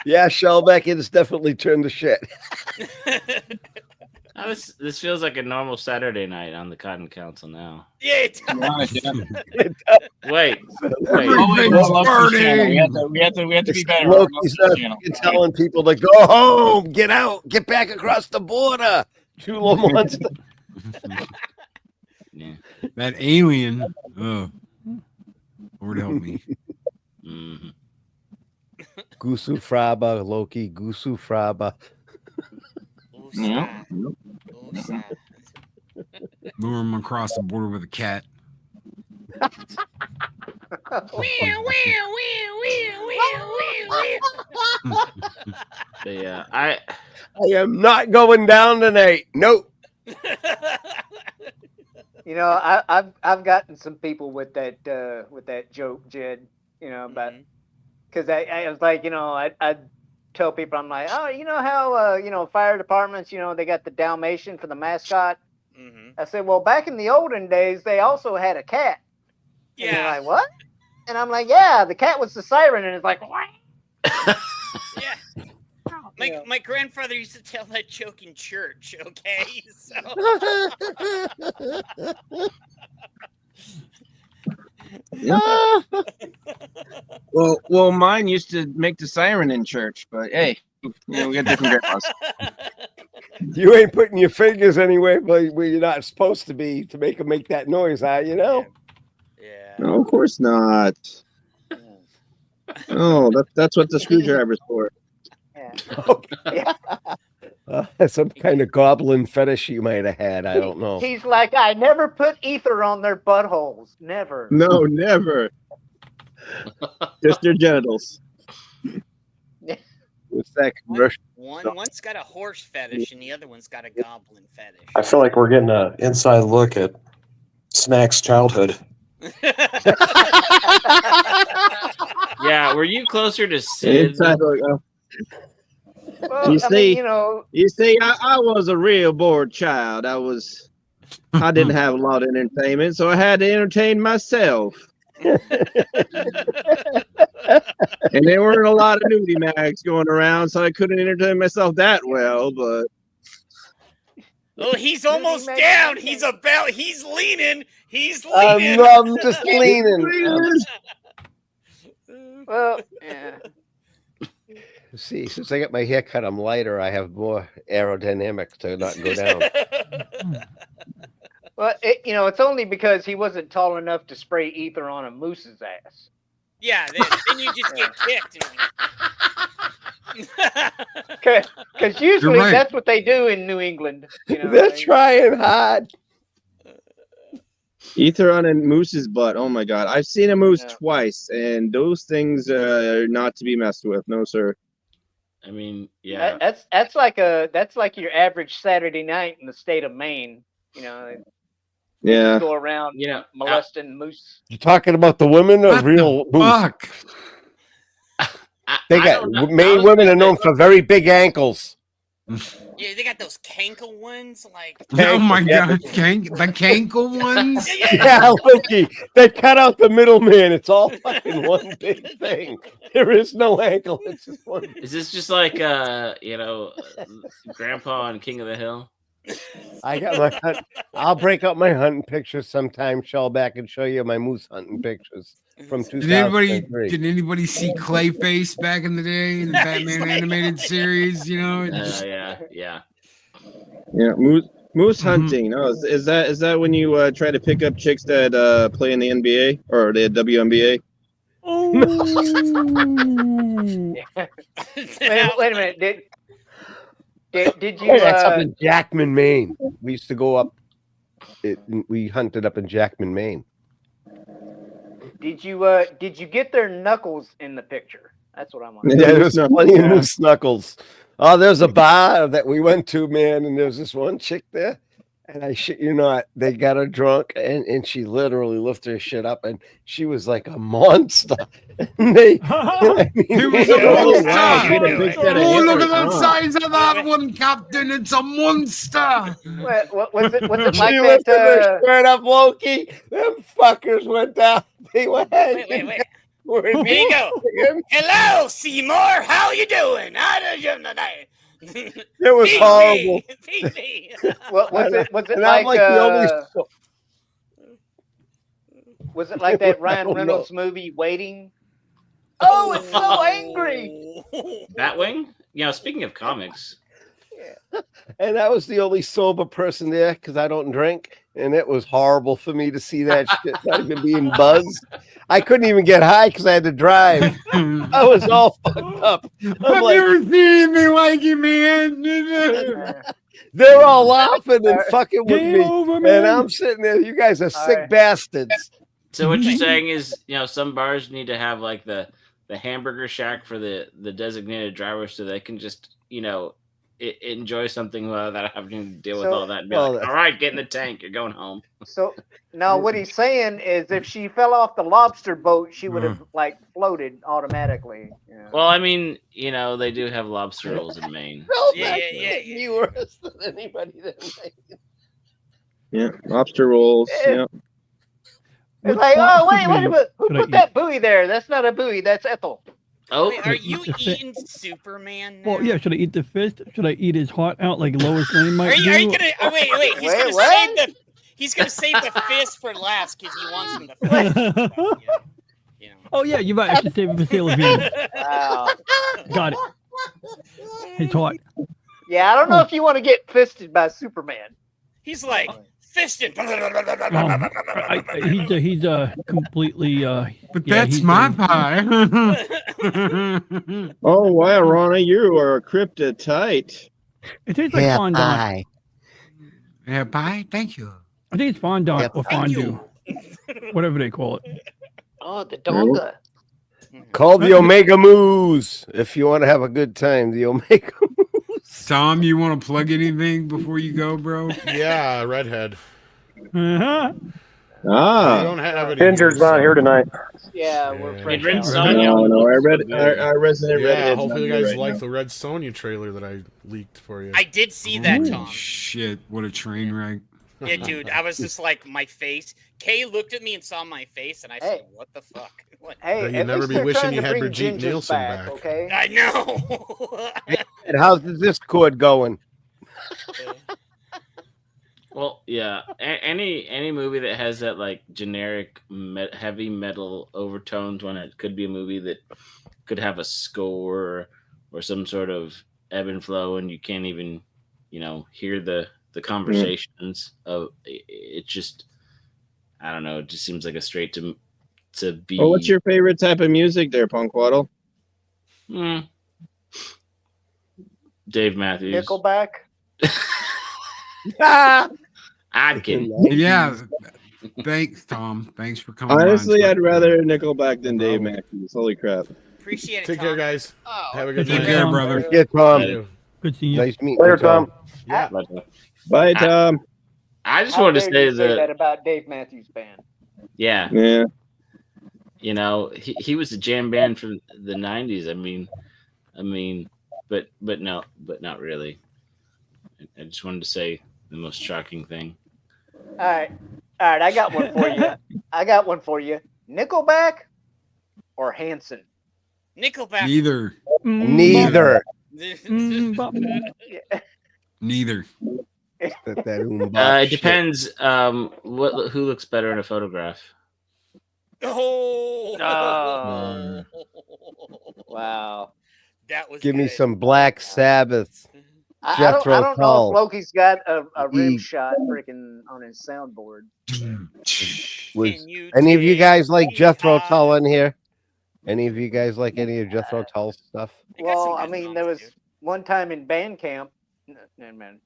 Yeah, Shellback, it has definitely turned to shit. This feels like a normal Saturday night on the Cotton Council now. Yeah, it does. Wait. Everything's burning. We have to be better. Loki's telling people to go home, get out, get back across the border. Chulo monster. Yeah. That alien. Lord help me. Mm-hmm. Gusu Fraba, Loki, Gusu Fraba. Yeah. Lure him across the border with a cat. Yeah, I am not going down tonight. Nope. You know, I've gotten some people with that joke, Jed. You know, about because I was like, you know, I tell people, I'm like, oh, you know how you know, fire departments, you know, they got the Dalmatian for the mascot. I said, well, back in the olden days, they also had a cat. And they're like, what? And I'm like, yeah, the cat was the siren, and it's like, what? Yeah. My grandfather used to tell that joke in church, okay? Well, mine used to make the siren in church, but hey, you know, we got different grandpas. You ain't putting your fingers anywhere where you're not supposed to be to make that noise, you know? No, of course not. Oh, that's what the screwdriver's for. Some kind of goblin fetish you might have had. I don't know. He's like, I never put ether on their buttholes. Never. No, never. Just their genitals. What's that commercial? One's got a horse fetish and the other one's got a goblin fetish. I feel like we're getting an inside look at Snack's childhood. Yeah, were you closer to Sid? Inside look. Well, You see, you know, I was a real bored child. I didn't have a lot of entertainment, so I had to entertain myself. And there weren't a lot of nudie mags going around, so I couldn't entertain myself that well. But Oh, he's almost down. He's leaning. He's leaning. I'm just leaning. Well, yeah. See, since I got my hair cut, I'm lighter. I have more aerodynamic to not go down. Well, you know, it's only because he wasn't tall enough to spray ether on a moose's ass. Yeah, then you just get kicked. Because usually right. that's what they do in New England. You know, They're trying hard. ether on a moose's butt. Oh my god, I've seen a moose twice, and those things are not to be messed with. No, sir. I mean, yeah. That's like your average Saturday night in the state of Maine. You know, Yeah. go around molesting moose. You talking about the women or real fuck? They got Maine women are known for very big ankles. Yeah, they got those cankle ones, like. Oh my god, the cankle ones? Yeah, Loki. They cut out the middleman. It's all fucking one big thing. There is no ankle. It's just one. Is this just like you know, Grandpa on King of the Hill? I got my hunt. I'll break out my hunting pictures sometime, Shellback, and show you my moose hunting pictures from Did anybody 2003. see Clayface back in the day in the Batman animated series? You know, Yeah. Yeah, moose hunting. Oh, is that when you try to pick up chicks that play in the NBA or the WNBA? Wait a minute. Did you? Hey, that's up in Jackman, Maine. We used to go up. We hunted up in Jackman, Maine. Did you get their knuckles in the picture? That's what I'm on. Yeah, there's plenty of moose knuckles. Oh, there's a bar that we went to, man, and there's this one chick there, and I shit you not, they got her drunk, and she literally lifted her shit up, and she was like a monster. And they, it was a monster. Oh, look at the size of that one, Captain! It's a monster. Was it like she that? lifted her shirt up, Loki. Them fuckers went down. They went. Wait. Here you go. Hello, Seymour. How you doing? It was horrible. Was it And like? I'm the only. Was it like that Ryan Reynolds movie, Waiting? Oh, it's so angry. Batwing? You know, speaking of comics. And I was the only sober person there because I don't drink. And it was horrible for me to see that shit, not even being buzzed. I couldn't even get high because I had to drive. I was all fucked up. I've never seen anything like you, man. They're all laughing and fucking with Game me. over, And man. I'm sitting there. You guys are sick bastards. So what you're saying is, you know, some bars need to have like the hamburger shack for the designated driver so they can just, you know, enjoy something without having to deal with all that and be like, all right, get in the tank, you're going home. So now what he's saying is if she fell off the lobster boat, she would have like floated automatically. Yeah. Well, I mean, you know, they do have lobster rolls in Maine. Yeah. You worse than anybody that Yeah, lobster rolls. Yeah. It's like, oh, wait a minute. Who Should I put that buoy there? That's not a buoy. That's Ethel. Oh, Wait, are you eating Superman now? Well, yeah. Should I eat the fist? Should I eat his heart out like Lois Lane might Are do? you gonna? Oh, wait. He's gonna save the fist for last because he wants him to fist. Oh yeah, you might have to save him for Sailor Venus. Wow. Got it. His heart. Yeah, I don't know if you want to get fisted by Superman. He's like fisting. He's completely. But yeah, that's he's my a- pie. Oh wow, Rana, you are a cryptotite. It tastes like fondant. Yeah, pie. Thank you. I think it's fondant or Thank fondue, whatever they call it. Oh, the donga. Call the Omega Moose if you want to have a good time. The Omega Moose. Tom, you want to plug anything before you go, bro? Yeah, redhead. Uh-huh. I Ah, don't have it. Injured's not here tonight. Yeah, we're Red fresh Red out. Sonja. no, I read our resident Yeah, redhead. hopefully you guys like the Red Sonja trailer that I leaked for you. I did see that, Tom. Shit, what a train wreck. Yeah, dude, I was just like, my face. Kay looked at me and saw my face, and I said, "What the fuck?" What? Hey, You'd at never least be they're wishing trying you to had bring Brigitte gingers Nielsen back. Okay. I know. And how's the Discord going? Well, yeah. Any movie that has that like generic heavy metal overtones when it could be a movie that could have a score or some sort of ebb and flow, and you can't even, you know, hear the conversations of it. Just, I don't know. It just seems like a straight to be. Oh, what's your favorite type of music there, Punkwaddle? Dave Matthews. Nickelback. I'm kidding. Yeah. Thanks, Tom. Thanks for coming. Honestly, on. I'd rather Nickelback than Dave Matthews. Holy crap. Appreciate it. Take Tom. care, guys. Oh, Have a good Take night. care, brother. Yeah, Tom. Yeah. Good seeing you. Nice meeting Later, you, Tom. Yeah. Bye, Tom. I just How wanted to dare you say that that, about Dave Matthews Band. yeah, Yeah. you know, he was a jam band from the '90s. I mean, but not really. I just wanted to say the most shocking thing. All right. I got one for you. Nickelback or Hanson? Nickelback. Neither. Neither. Mm, bop. Neither. That Umbach It shit. depends. Who looks better in a photograph? Oh, Wow. that was Give me good. some Black Sabbath. I don't Jethro know if Tull. Loki's got a rim He- shot freaking on his soundboard. Was Can you any of you take guys like me Jethro high? Tull in here? Any of you guys like any of Jethro Tull stuff? They got some Well, I good mean, songs, there was dude. one time in band camp. Never mind.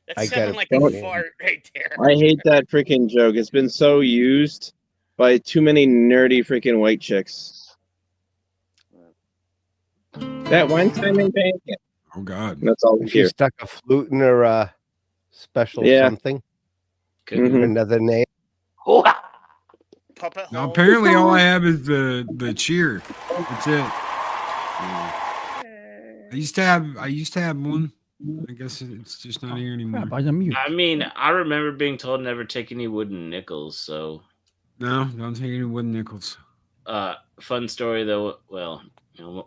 That I sounded gotta like a put it in. fart right there. I hate that freaking joke. It's been so used by too many nerdy freaking white chicks. That one time in band camp. Oh God. That's all we She hear. stuck a flute in her special Yeah. something. Mhm. Another name. Puppet Now, hole. apparently, all I have is the cheer. That's it. I used to have one. I guess it's just not here anymore. Crap, I was on mute. I mean, I remember being told never take any wooden nickels. So, No, don't take any wooden nickels. Fun story though. Well,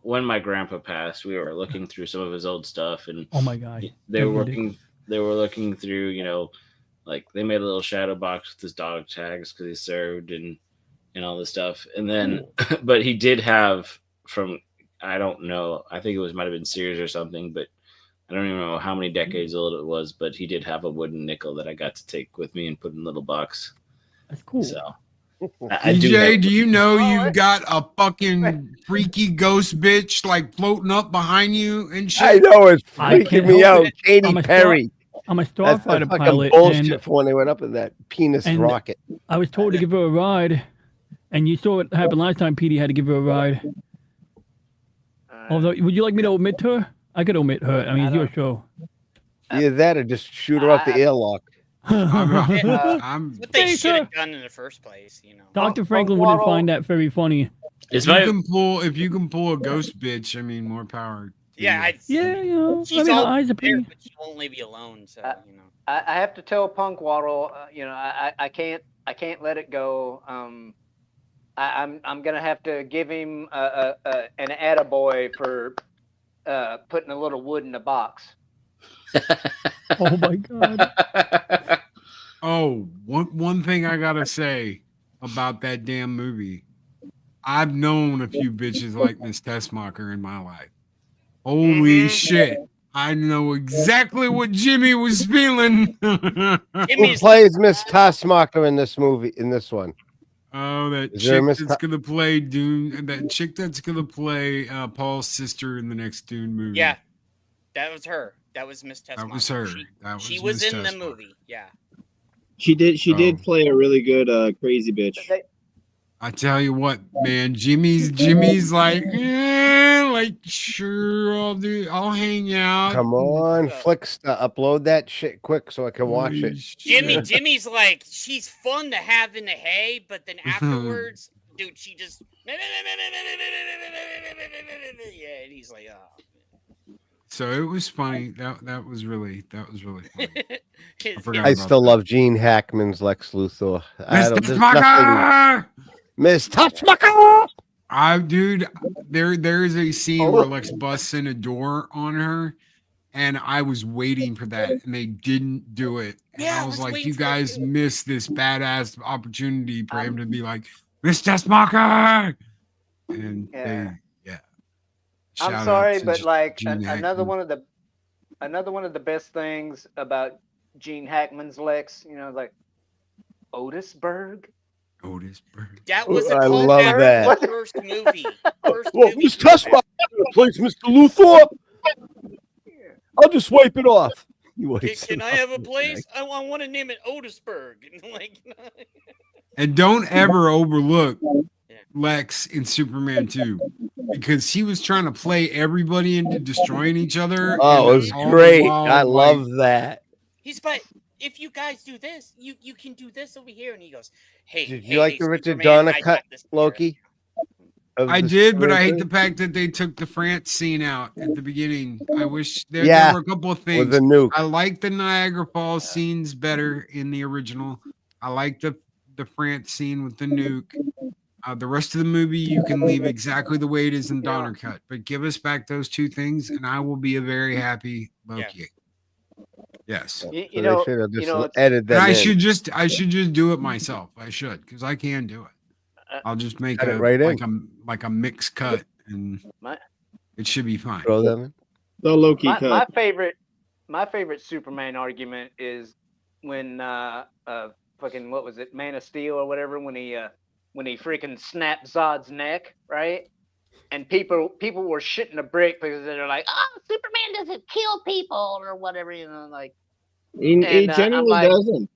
when my grandpa passed, we were looking through some of his old stuff, and Oh my god. they were That'd be working. They were looking through, like they made a little shadow box with his dog tags because he served and all this stuff. And then, but he did have from, I don't know, I think it might have been Sears or something, but I don't even know how many decades old it was. But he did have a wooden nickel that I got to take with me and put in a little box. That's cool. So, DJ, do you know you got a fucking freaky ghost bitch like floating up behind you and shit? I know it's I freaking can't me help out. it. Katy I'm a Perry. I'm a That's the starfighter fucking pilot, bullshit and for when they went up in that penis and rocket. I was told to give her a ride, and you saw what happened last time. Petey had to give her a ride. Although, would you like me to omit her? I could omit her. I mean, it's your show. Either that or just shoot her out the airlock. I'm What they Hey, should have sir. done in the first place, Dr. Franklin wouldn't find that very funny. if you can pull a ghost bitch, I mean, more power. to Yeah, you. she's I mean, all eyes are there, pretty. but she won't leave you alone. So I have to tell Punk Waddle, I can't let it go. I'm gonna have to give him an attaboy for putting a little wood in the box. Oh my god. Oh, one thing I gotta say about that damn movie. I've known a few bitches like Miss Tessmacher in my life. Holy shit. I know exactly what Jimmy was feeling. Who plays Miss Tassmacher in this movie? In this one? Oh, that Is there a chick Miss that's gonna play Dune. That chick that's gonna play Paul's sister in the next Dune movie. yeah, that was her. That was Miss Tessmacher. That was her. She was Miss in the Tessmacher. movie. Yeah. She did play a really good crazy bitch. I tell you what, man, Jimmy's like, like sure, I'll hang out. Come on, Flicks, upload that shit quick so I can watch it. Jimmy's like, she's fun to have in the hay, but then afterwards, dude, she just yeah, and he's like, oh. So it was funny. That was really funny. I still love Gene Hackman's Lex Luthor. Miss Touchmaker. Dude, there is a scene where Lex busts in a door on her, and I was waiting for that, and they didn't do it. And I was like, you guys missed this badass opportunity for him to be like, Miss Tessmacher. And I'm sorry, but like another one of the best things about Gene Hackman's Lex, like Otisburg. That was I love that. first movie. Well, Miss Tessmacher plays Mr. Luthor. I'll just wipe it off. Can I have a place? I want to name it Otisburg. Like, And don't ever overlook Lex in Superman 2 because he was trying to play everybody into destroying each other. Oh, it was great. I love that. He's but if you guys do this, you can do this over here. And he goes, "Hey, Did you like the Richard Donner cut, Loki? I did, but I hate the fact that they took the France scene out at the beginning. I wish there were a couple of things. With the nuke. I like the Niagara Falls scenes better in the original. I like the France scene with the nuke. The rest of the movie you can leave exactly the way it is in Donner cut, but give us back those two things, and I will be a very happy Loki. Yes. So they should have just edited And them I in. should just do it myself. I should, because I can do it. I'll just make Cut it right in. like a mixed cut, and it should be fine. Throw them in. The Loki my favorite Superman argument is when fucking what was it, Man of Steel or whatever, when he freaking snapped Zod's neck, right? And people were shitting a brick because they're like, oh, Superman doesn't kill people or whatever, you know, like. He genuinely doesn't.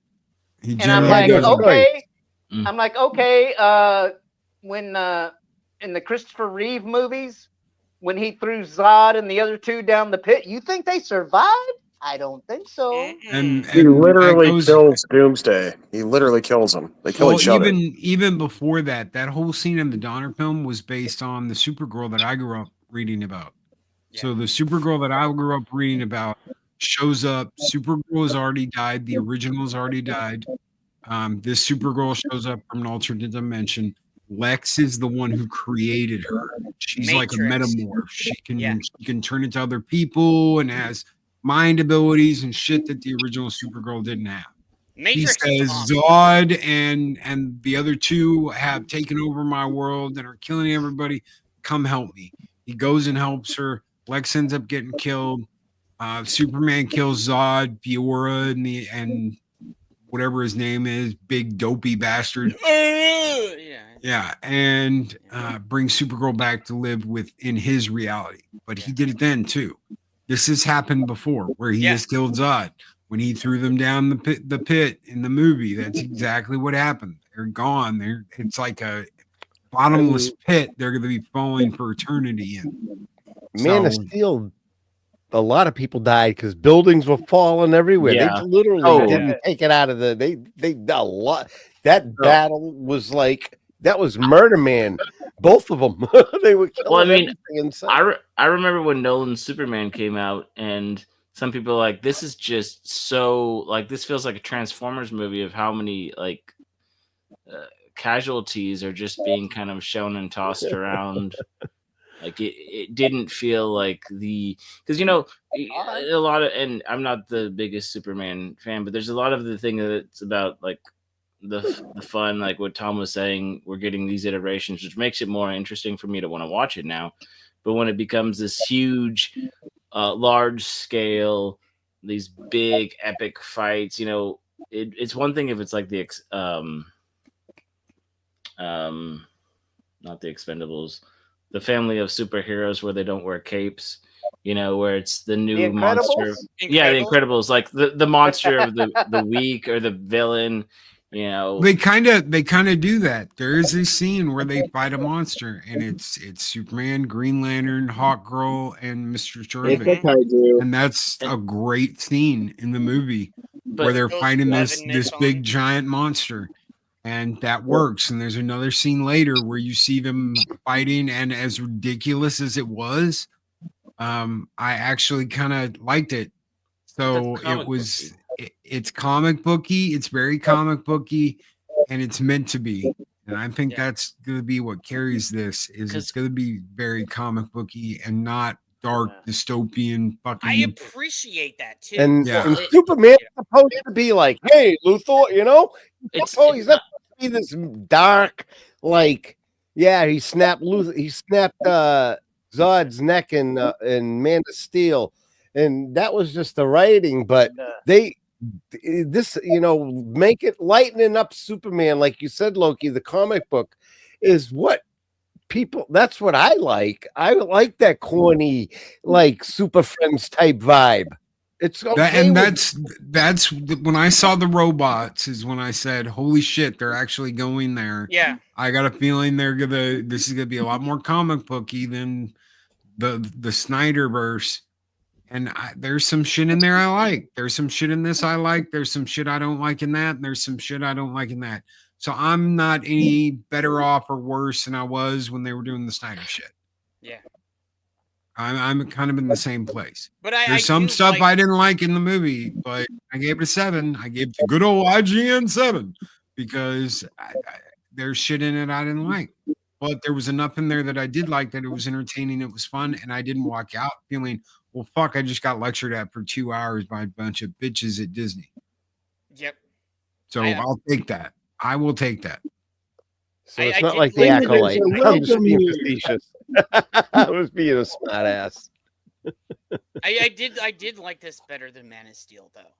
And I'm like, okay. I'm like, okay. When in the Christopher Reeve movies, when he threw Zod and the other two down the pit, you think they survived? I don't think so. And He literally kills Doomsday. He literally kills him. They kill each other. Even before that, that whole scene in the Donner film was based on the Supergirl that I grew up reading about. So the Supergirl that I grew up reading about shows up. Supergirl has already died. The original's already died. This Supergirl shows up from an alternate dimension. Lex is the one who created her. She's like a metamorph. She can turn into other people and has mind abilities and shit that the original Supergirl didn't have. He says Zod and the other two have taken over my world and are killing everybody. Come help me. He goes and helps her. Lex ends up getting killed. Superman kills Zod, Fiora, and whatever his name is, big dopey bastard. Yeah, and brings Supergirl back to live within his reality. But he did it then too. This has happened before, where he has killed Zod when he threw them down the pit in the movie. That's exactly what happened. They're gone. It's like a bottomless pit. They're going to be falling for eternity in. Man of Steel. A lot of people died because buildings were falling everywhere. Yeah. They literally didn't take it out of the. They a lot. That battle was like that was Murder Man. Both of them. They were killing everything inside. I remember when Nolan's Superman came out, and some people were like, this is just so like this feels like a Transformers movie of how many like casualties are just being kind of shown and tossed around. Like it didn't feel like because you know a lot of, and I'm not the biggest Superman fan, but there's a lot of the thing that's about like the fun, like what Tom was saying, we're getting these iterations, which makes it more interesting for me to want to watch it now. But when it becomes this huge, large scale, these big epic fights, you know, it's one thing if it's like the not the Expendables, the family of superheroes where they don't wear capes, you know, where it's the new monster. Yeah, the Incredibles, like the monster of the week or the villain, you know. They kind of do that. There is a scene where they fight a monster, and it's Superman, Green Lantern, Hawkgirl, and Mr. Terrific. And that's a great scene in the movie where they're fighting this big giant monster. And that works. And there's another scene later where you see them fighting, and as ridiculous as it was, I actually kind of liked it. So it's comic booky. It's very comic booky, and it's meant to be. And I think that's going to be what carries this. It's going to be very comic booky and not dark dystopian fucking. I appreciate that too. And Superman's supposed to be like, hey, Luthor, you know, he's not supposed to be this dark, like, yeah, he snapped Zod's neck in Man of Steel, and that was just the writing. But this, you know, make it lightening up Superman, like you said, Loki. The comic book is what people. That's what I like. I like that corny, like Super Friends type vibe. It's okay. That's when I saw the robots is when I said, "Holy shit, they're actually going there." Yeah, I got a feeling this is gonna be a lot more comic booky than the Snyderverse. And there's some shit in there I like. There's some shit in this I like. There's some shit I don't like in that. And there's some shit I don't like in that. So I'm not any better off or worse than I was when they were doing the Snyder shit. Yeah. I'm kind of in the same place. But there's some stuff I didn't like in the movie, but I gave it a 7. I gave the good old IGN 7 because there's shit in it I didn't like. But there was enough in there that I did like, that it was entertaining, it was fun, and I didn't walk out feeling, Well, fuck, I just got lectured at for 2 hours by a bunch of bitches at Disney. Yep. So I'll take that. I will take that. So it's not like the acolyte. I'm just being facetious. I was being a smart ass. I did like this better than Man of Steel though.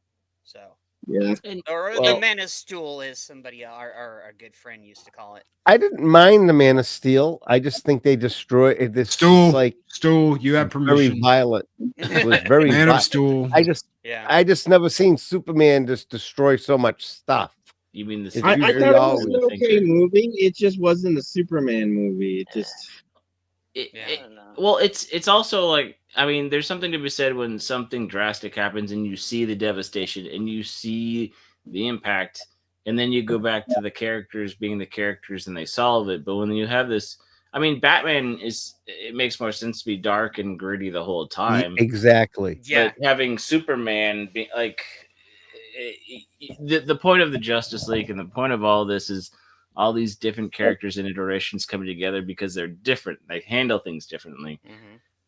So yeah, or the Man of Stool, as somebody our good friend used to call it. I didn't mind the Man of Steel. I just think they destroyed this. Stool. You have permission. Very violent. It was very Man of Stool. I just never seen Superman just destroy so much stuff. You mean the? I thought it was an okay movie. It just wasn't a Superman movie. It just. Well, it's also like, I mean, there's something to be said when something drastic happens and you see the devastation and you see the impact, and then you go back to the characters being the characters and they solve it. But when you have this, I mean, Batman it makes more sense to be dark and gritty the whole time. Exactly. Yeah. But having Superman be like, the point of the Justice League and the point of all this is all these different characters and iterations coming together because they're different. They handle things differently.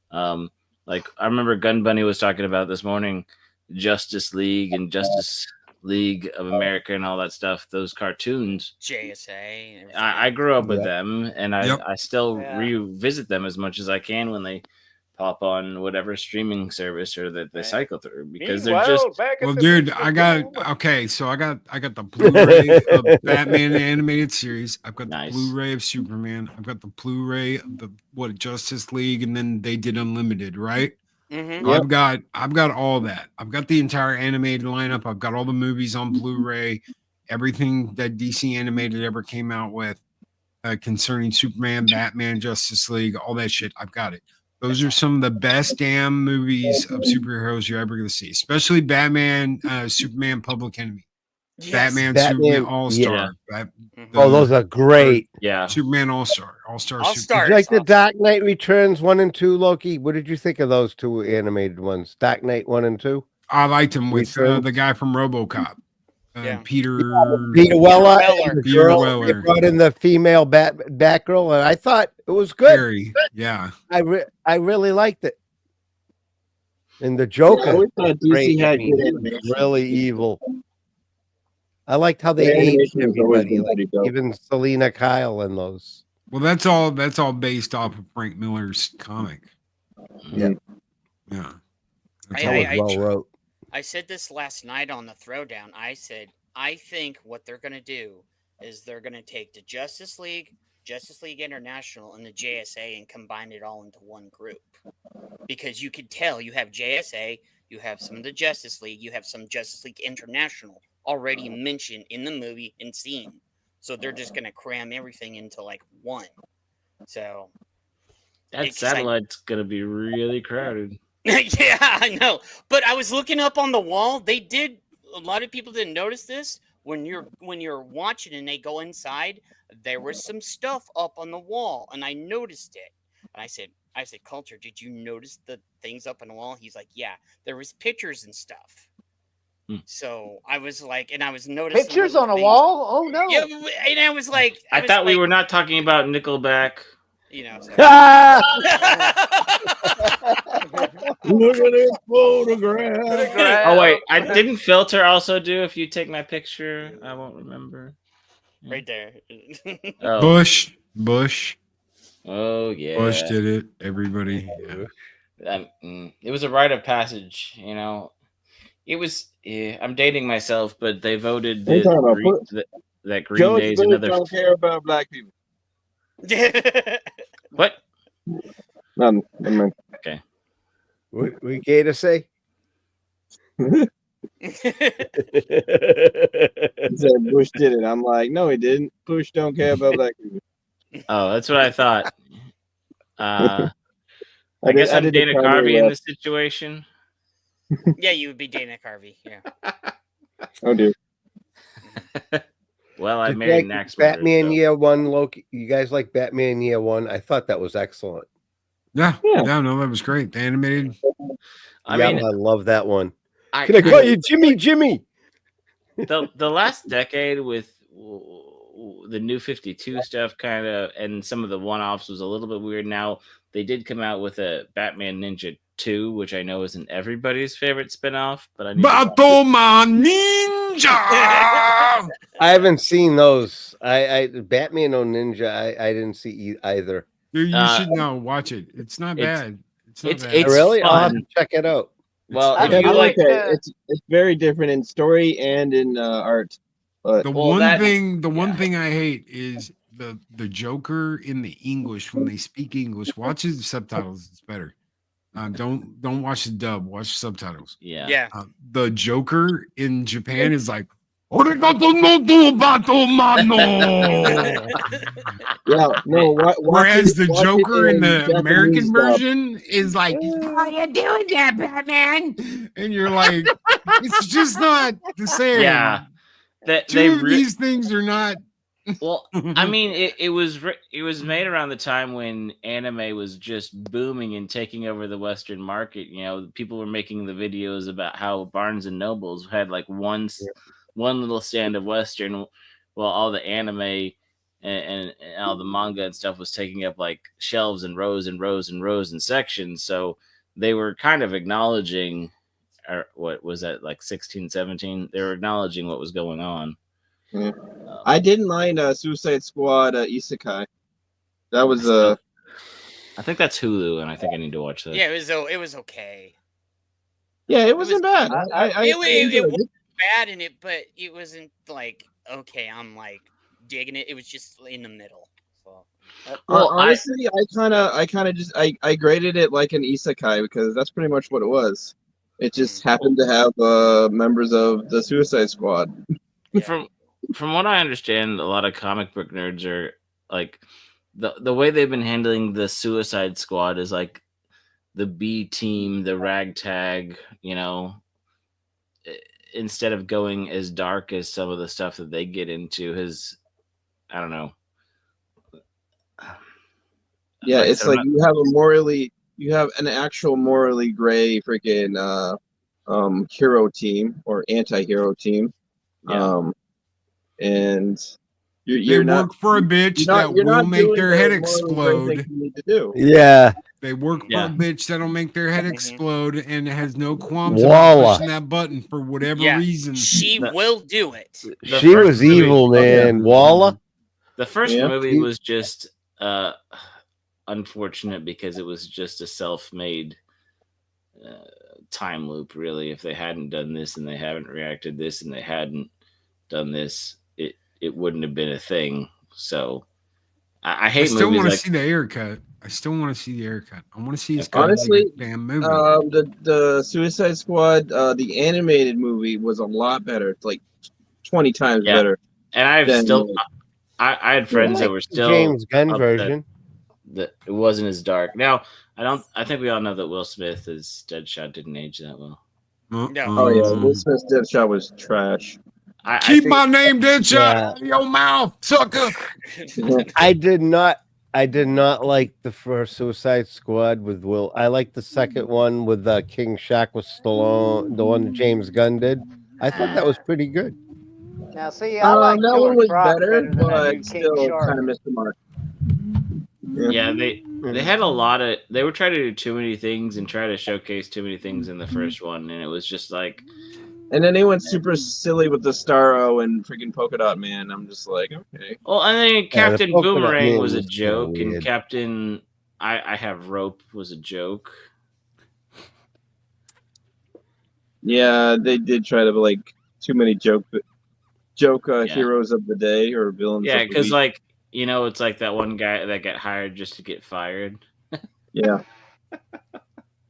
Like I remember Gun Bunny was talking about this morning, Justice League and Justice League of America and all that stuff. Those cartoons, JSA. I grew up with them, and I still revisit them as much as I can when they pop on whatever streaming service or that they cycle through because they're just. Well, dude, I got the Blu-ray of Batman animated series. I've got the Blu-ray of Superman. I've got the Blu-ray of the Justice League, and then they did Unlimited, right? Mm-hmm. I've got all that. I've got the entire animated lineup. I've got all the movies on Blu-ray, everything that DC animated ever came out with concerning Superman, Batman, Justice League, all that shit. I've got it. Those are some of the best damn movies of superheroes you're ever going to see, especially Batman, Superman, Public Enemy. Yes. Batman, Superman, All-Star. Those are great. Yeah. Superman, All-Star. All-Star. Did you like the Dark Knight Returns 1 and 2, Loki? What did you think of those two animated ones? Dark Knight 1 and 2? I liked him with the guy from RoboCop. Peter Weller. Peter Weller. They brought in the female Batgirl, and I thought it was good. Yeah. I really liked it. And the Joker, always thought DC had good was really evil. I liked how they aged everybody, like even Selena Kyle and those. Well, that's all based off of Frank Miller's comic. Yeah. Yeah. Well wrote. I said this last night on the Throwdown. I said, I think what they're going to do is they're going to take the Justice League International, and the JSA and combine it all into one group. Because you could tell you have JSA, you have some of the Justice League, you have some Justice League International already mentioned in the movie and seen. So they're just going to cram everything into like one. So that satellite's going to be really crowded. Yeah, I know. But I was looking up on the wall. A lot of people didn't notice this. When you're watching and they go inside, there was some stuff up on the wall, and I noticed it. And I said, Culture, did you notice the things up on the wall? He's like, yeah, there was pictures and stuff. So I was like, and I was noticing pictures on a wall. Oh no! Yeah, and I was like, I thought we were not talking about Nickelback. You know. Look at this photograph. Oh wait, I didn't filter also do if you take my picture, I won't remember. Right there. Oh. Bush. Oh yeah. Bush did it. Everybody. Yeah. It was a rite of passage, you know. It was. I'm dating myself, but they voted that Green George Day is Bush another. don't care about black people. What? None. Okay. What we gay to say? He said Bush did it. I'm like, no, he didn't. Bush don't care about black people. Oh, that's what I thought. I guess I'm Dana Carvey in this situation. Yeah, you would be Dana Carvey. Yeah. Oh, dear. Well, I married Max. Batman Year One, Loki. You guys like Batman Year One? I thought that was excellent. Yeah, no, that was great. The animated. I mean, I love that one. Can I call you Jimmy? The last decade with the New 52 stuff, kind of, and some of the one-offs was a little bit weird. Now they did come out with a Batman Ninja 2, which I know isn't everybody's favorite spinoff, but I need to watch it. Batman Ninja. I haven't seen those. I Batman or Ninja. I didn't see either. Dude, you should know. Watch it. It's not bad. It's not bad. It's Really? I'll have fun. to check it out. Well, if Yeah, you I like like, it. It's very different in story and in art. But The Well, one that- thing I hate is the Joker in the English when they speak English. Watch the subtitles; it's better. Don't watch the dub. Watch the subtitles. yeah, Yeah. The Joker in Japan is like, "Origato no to Batmano." yeah, no. Whereas the watch it Joker in the Japanese American dub. version is like, "How you doing there, Batman?" And you're like, it's just not the same. yeah. That Two of these things are not. Well, I mean, it was made around the time when anime was just booming and taking over the Western market. You know, people were making the videos about how Barnes and Nobles had like one little stand of Western, while all the anime and all the manga and stuff was taking up like shelves and rows and rows and rows and sections. So they were kind of acknowledging, or what was that, like 16, 17? They were acknowledging what was going on. Yeah. I didn't mind Suicide Squad Isekai. That was I think that's Hulu, and I think I need to watch that. Yeah, it was okay. yeah, it wasn't bad. It wasn't bad in it, but it wasn't like okay. I'm like digging it. It was just in the middle. So. Well, honestly, I kind of just I graded it like an isekai because that's pretty much what it was. It just happened to have members of the Suicide Squad. From what I understand, a lot of comic book nerds are like the way they've been handling the Suicide Squad is like the B team, the ragtag, you know, instead of going as dark as some of the stuff that they get into. I don't know. Yeah, it's like you have an actual morally gray freaking hero team or anti-hero team. Yeah. And They you're not work for a bitch that you're will not make doing their the head morally gray explode. thing you need to do. Yeah. They work for Yeah. a bitch that'll make their head explode and has no qualms Walla. about pushing that button for whatever Yeah, reason. she will do it. The She first was movie- evil, man. Walla. The first Yeah. movie was just unfortunate because it was just a self-made time loop, really. If they hadn't done this and they haven't reacted this and they hadn't done this, it wouldn't have been a thing. So I hate I still movies want to like see the haircut. I still want to see the haircut. I want to see his Honestly, damn movie. the Suicide Squad, the animated movie was a lot better. It's like 20 times Yeah. better. and I've Then- still I had friends that like were the still James Gunn upset version. that it wasn't as dark. Now I think we all know that Will Smith as Deadshot didn't age that well. Oh yeah, Will Smith's Deadshot was trash. I Keep think- my name Deadshot Yeah. out of your mouth, sucker. I did not like the first Suicide Squad with Will. I liked the second one with King Shark with Stallone, the one that James Gunn did. I thought that was pretty good. Now, see, I like that Killer one was Croc better, than I do but King still Shark. kind of missed the mark. Yeah, they had a lot of. They were trying to do too many things and try to showcase too many things in the first one, and it was just like, And then they went super silly with the Starro and freaking Polka Dot Man. I'm just like, okay. well, and then Captain Polka Dot Boomerang Man was a was kinda joke, and weird. Captain I Have Rope was a joke. Yeah, they did try to like too many joke Yeah. heroes of the day or villains. Yeah, of the because week. like it's like that one guy that got hired just to get fired. Yeah.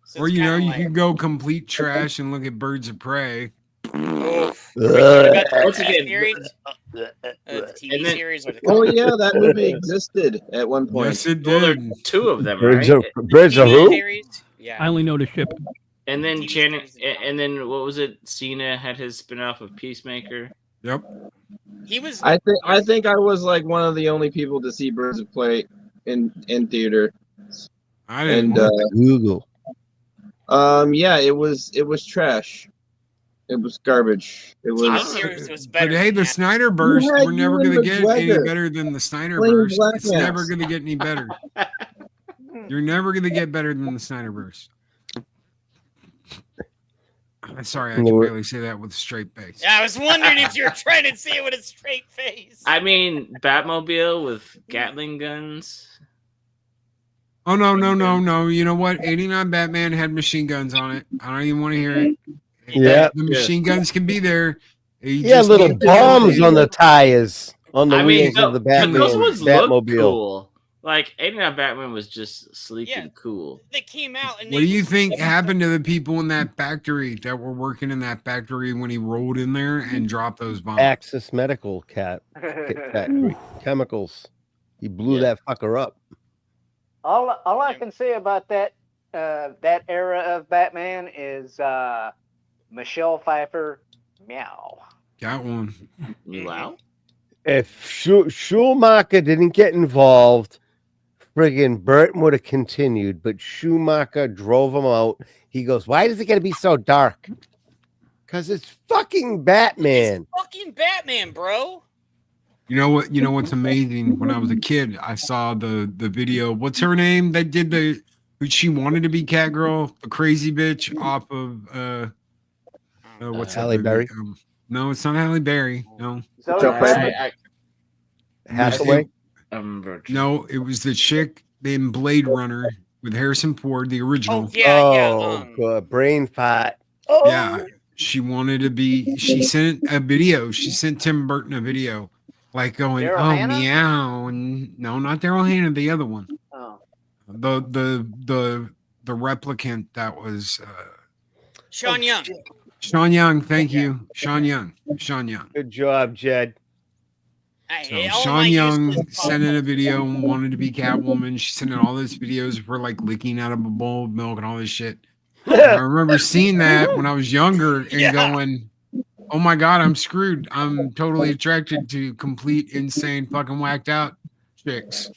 So Or it's you know, kinda you like, could go complete trash and look at Birds of Prey. oof. Ugh. Once again, Series, the TV And then- series or the Oh comic? yeah, that movie existed at one point. Yes, it well, there did. are two of them, Birds right? of TV who? series? Yeah. I only know the ship. And then TV Channing, series. and then what was it? Cena had his spinoff of Peacemaker. Yep. He was. I think I was like one of the only people to see Birds of Prey in theater. I didn't. And Google. yeah, it was trash. It was garbage. It TV was series was better. But hey, than the that. Snyderverse, You had we're never Ewan going to get any McGregor better than the playing Snyderverse. Black It's never Mask. going to get any better. You're never going to get better than the Snyderverse. Sorry, I can barely say that with a straight face. I was wondering if you're trying to say it with a straight face. I mean, Batmobile with Gatling guns. Oh no! You know what? 89 Batman had machine guns on it. I don't even want to hear it. Yeah, the machine guns can be there. Yeah, little bombs on the tires, on the wheels of the but those ones look Batmobile. cool. Like 89 Batman was just sleek and cool. They came out and What do you think happened to the people in that factory that were working in that factory when he rolled in there and dropped those bombs? Axis Medical Factory chemicals. He blew that fucker up. All I can say about that that era of Batman is Michelle Pfeiffer, meow. Got one. Meow. If Schumacher didn't get involved, friggin' Burton would have continued, but Schumacher drove him out. He goes, "Why does it gotta be so dark?" Because it's fucking Batman. It's fucking Batman, bro. You know what? You know what's amazing? When I was a kid, I saw the video. What's her name? That did the. She wanted to be Catgirl, the crazy bitch off of. What's that Halle movie? Berry? No, it's not Halle Berry. No. Hathaway? No, it was the chick in Blade Runner with Harrison Ford, the original. Good. Brain fart. Yeah, she wanted to be. She sent a video. She sent Tim Burton a video, like going, Daryl "Oh Hannah? meow," and no, not Daryl Hannah, the other one. Oh. The replicant that was Sean Young. Sean Young. Thank you, Sean Young. Sean Young. Good job, Jed. So Sean Young sent in a video and wanted to be Catwoman. She sent in all these videos of her like licking out of a bowl of milk and all this shit. And I remember seeing that when I was younger and going, "Oh my god, I'm screwed. I'm totally attracted to complete, insane, fucking whacked out chicks."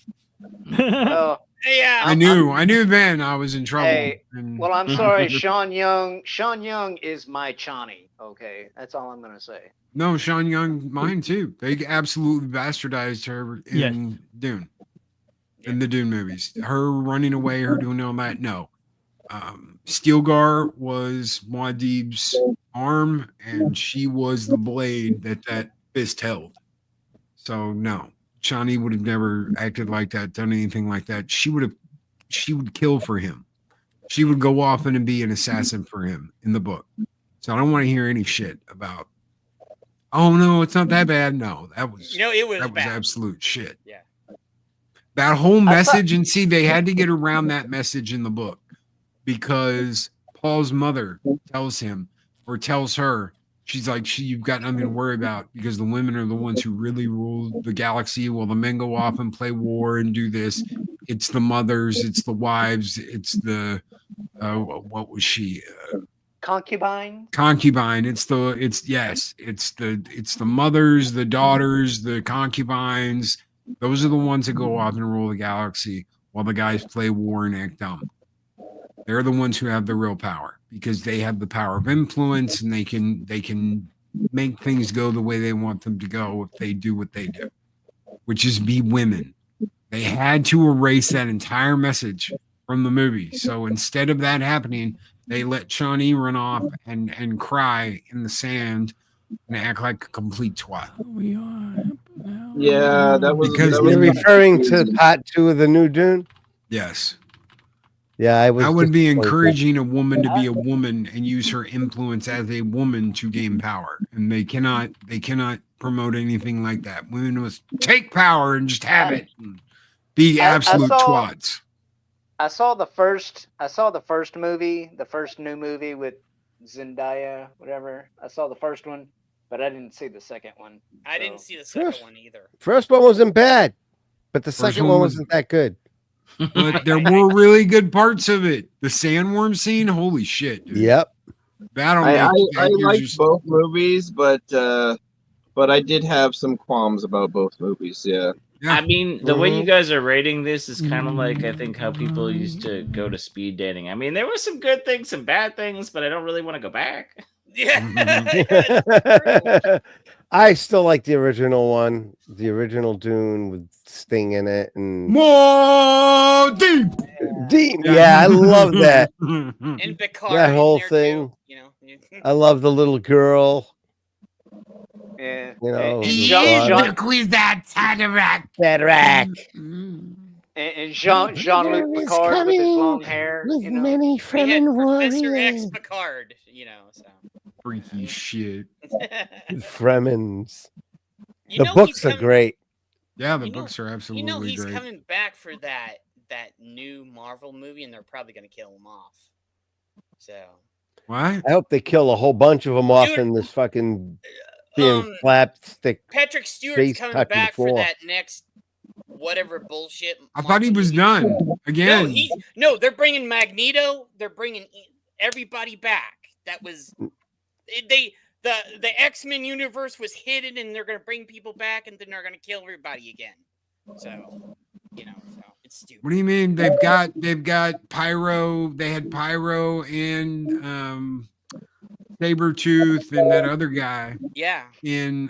Oh, yeah. I knew then I was in trouble. Hey, And- well, I'm sorry, Sean Young. Sean Young is my Chani. Okay, that's all I'm gonna say. No, Sean Young, mine too. They absolutely bastardized her in Dune, in the Dune movies. Her running away, her doing all that. No, Stilgar was Muad'Dib's arm, and she was the blade that fist held. So no, Chani would have never acted like that, done anything like that. She would kill for him. She would go off and be an assassin for him in the book. So I don't want to hear any shit about. Oh no, it's not that bad. No, that was it was that bad. was absolute shit. Yeah. That whole message, and see, they had to get around that message in the book because Paul's mother tells him or tells her, she's like, you've got nothing to worry about because the women are the ones who really rule the galaxy while the men go off and play war and do this. It's the mothers, it's the wives, it's the what was she? Concubine. It's the mothers, the daughters, the concubines. Those are the ones that go off and rule the galaxy while the guys play war and act dumb. They're the ones who have the real power because they have the power of influence and they can make things go the way they want them to go if they do what they do, which is be women. They had to erase that entire message from the movie. So instead of that happening, they let Shawnee run off and cry in the sand and act like a complete twat. Yeah, that was Because that You're was referring to part 2 of the new Dune? Yes. Yeah, I was. I would be disappointed. encouraging a woman to be a woman and use her influence as a woman to gain power. And they cannot promote anything like that. Women must take power and just have it. And be absolute twats. I saw the first movie, the first new movie with Zendaya, whatever. I saw the first one, but I didn't see the second one. I didn't see the second one either. First one wasn't bad, but the First second one one was- wasn't that good. But there were really good parts of it. The sandworm scene, holy shit, dude. Yep. That'll I make liked both movies, but I did have some qualms about both movies. Yeah. I mean, the way you guys are rating this is kind of like I think how people used to go to speed dating. I mean, there were some good things, some bad things, but I don't really want to go back. Yeah. I still like the original one, the original Dune with Sting in it, and more deep. Deep. Yeah, I love that. And Picard That in whole there, thing. too, I love the little girl. Yeah. You know, and the Jean, father. Jean, Who is that Tadarac? and Jean-Luc is Picard with his coming long hair. with You know. many We had Fremen Professor X warriors. Picard, you know. So Freaky shit. With Fremens. You The know books he's are coming- great. Yeah, the You know- books are absolutely You know he's great. coming back for that new Marvel movie, and they're probably going to kill him off. So What? I hope they kill a whole bunch of them off Dude, in this fucking being slapstick. Patrick Stewart's face coming touching back for floor. that next whatever bullshit. I thought he Marvel was movie. done again. No, they're bringing Magneto. They're bringing everybody back. That was the X-Men universe was hidden, and they're gonna bring people back, and then they're gonna kill everybody again. So, so it's stupid. What do you mean? They've got Pyro. They had Pyro and Sabretooth and that other guy. Yeah. In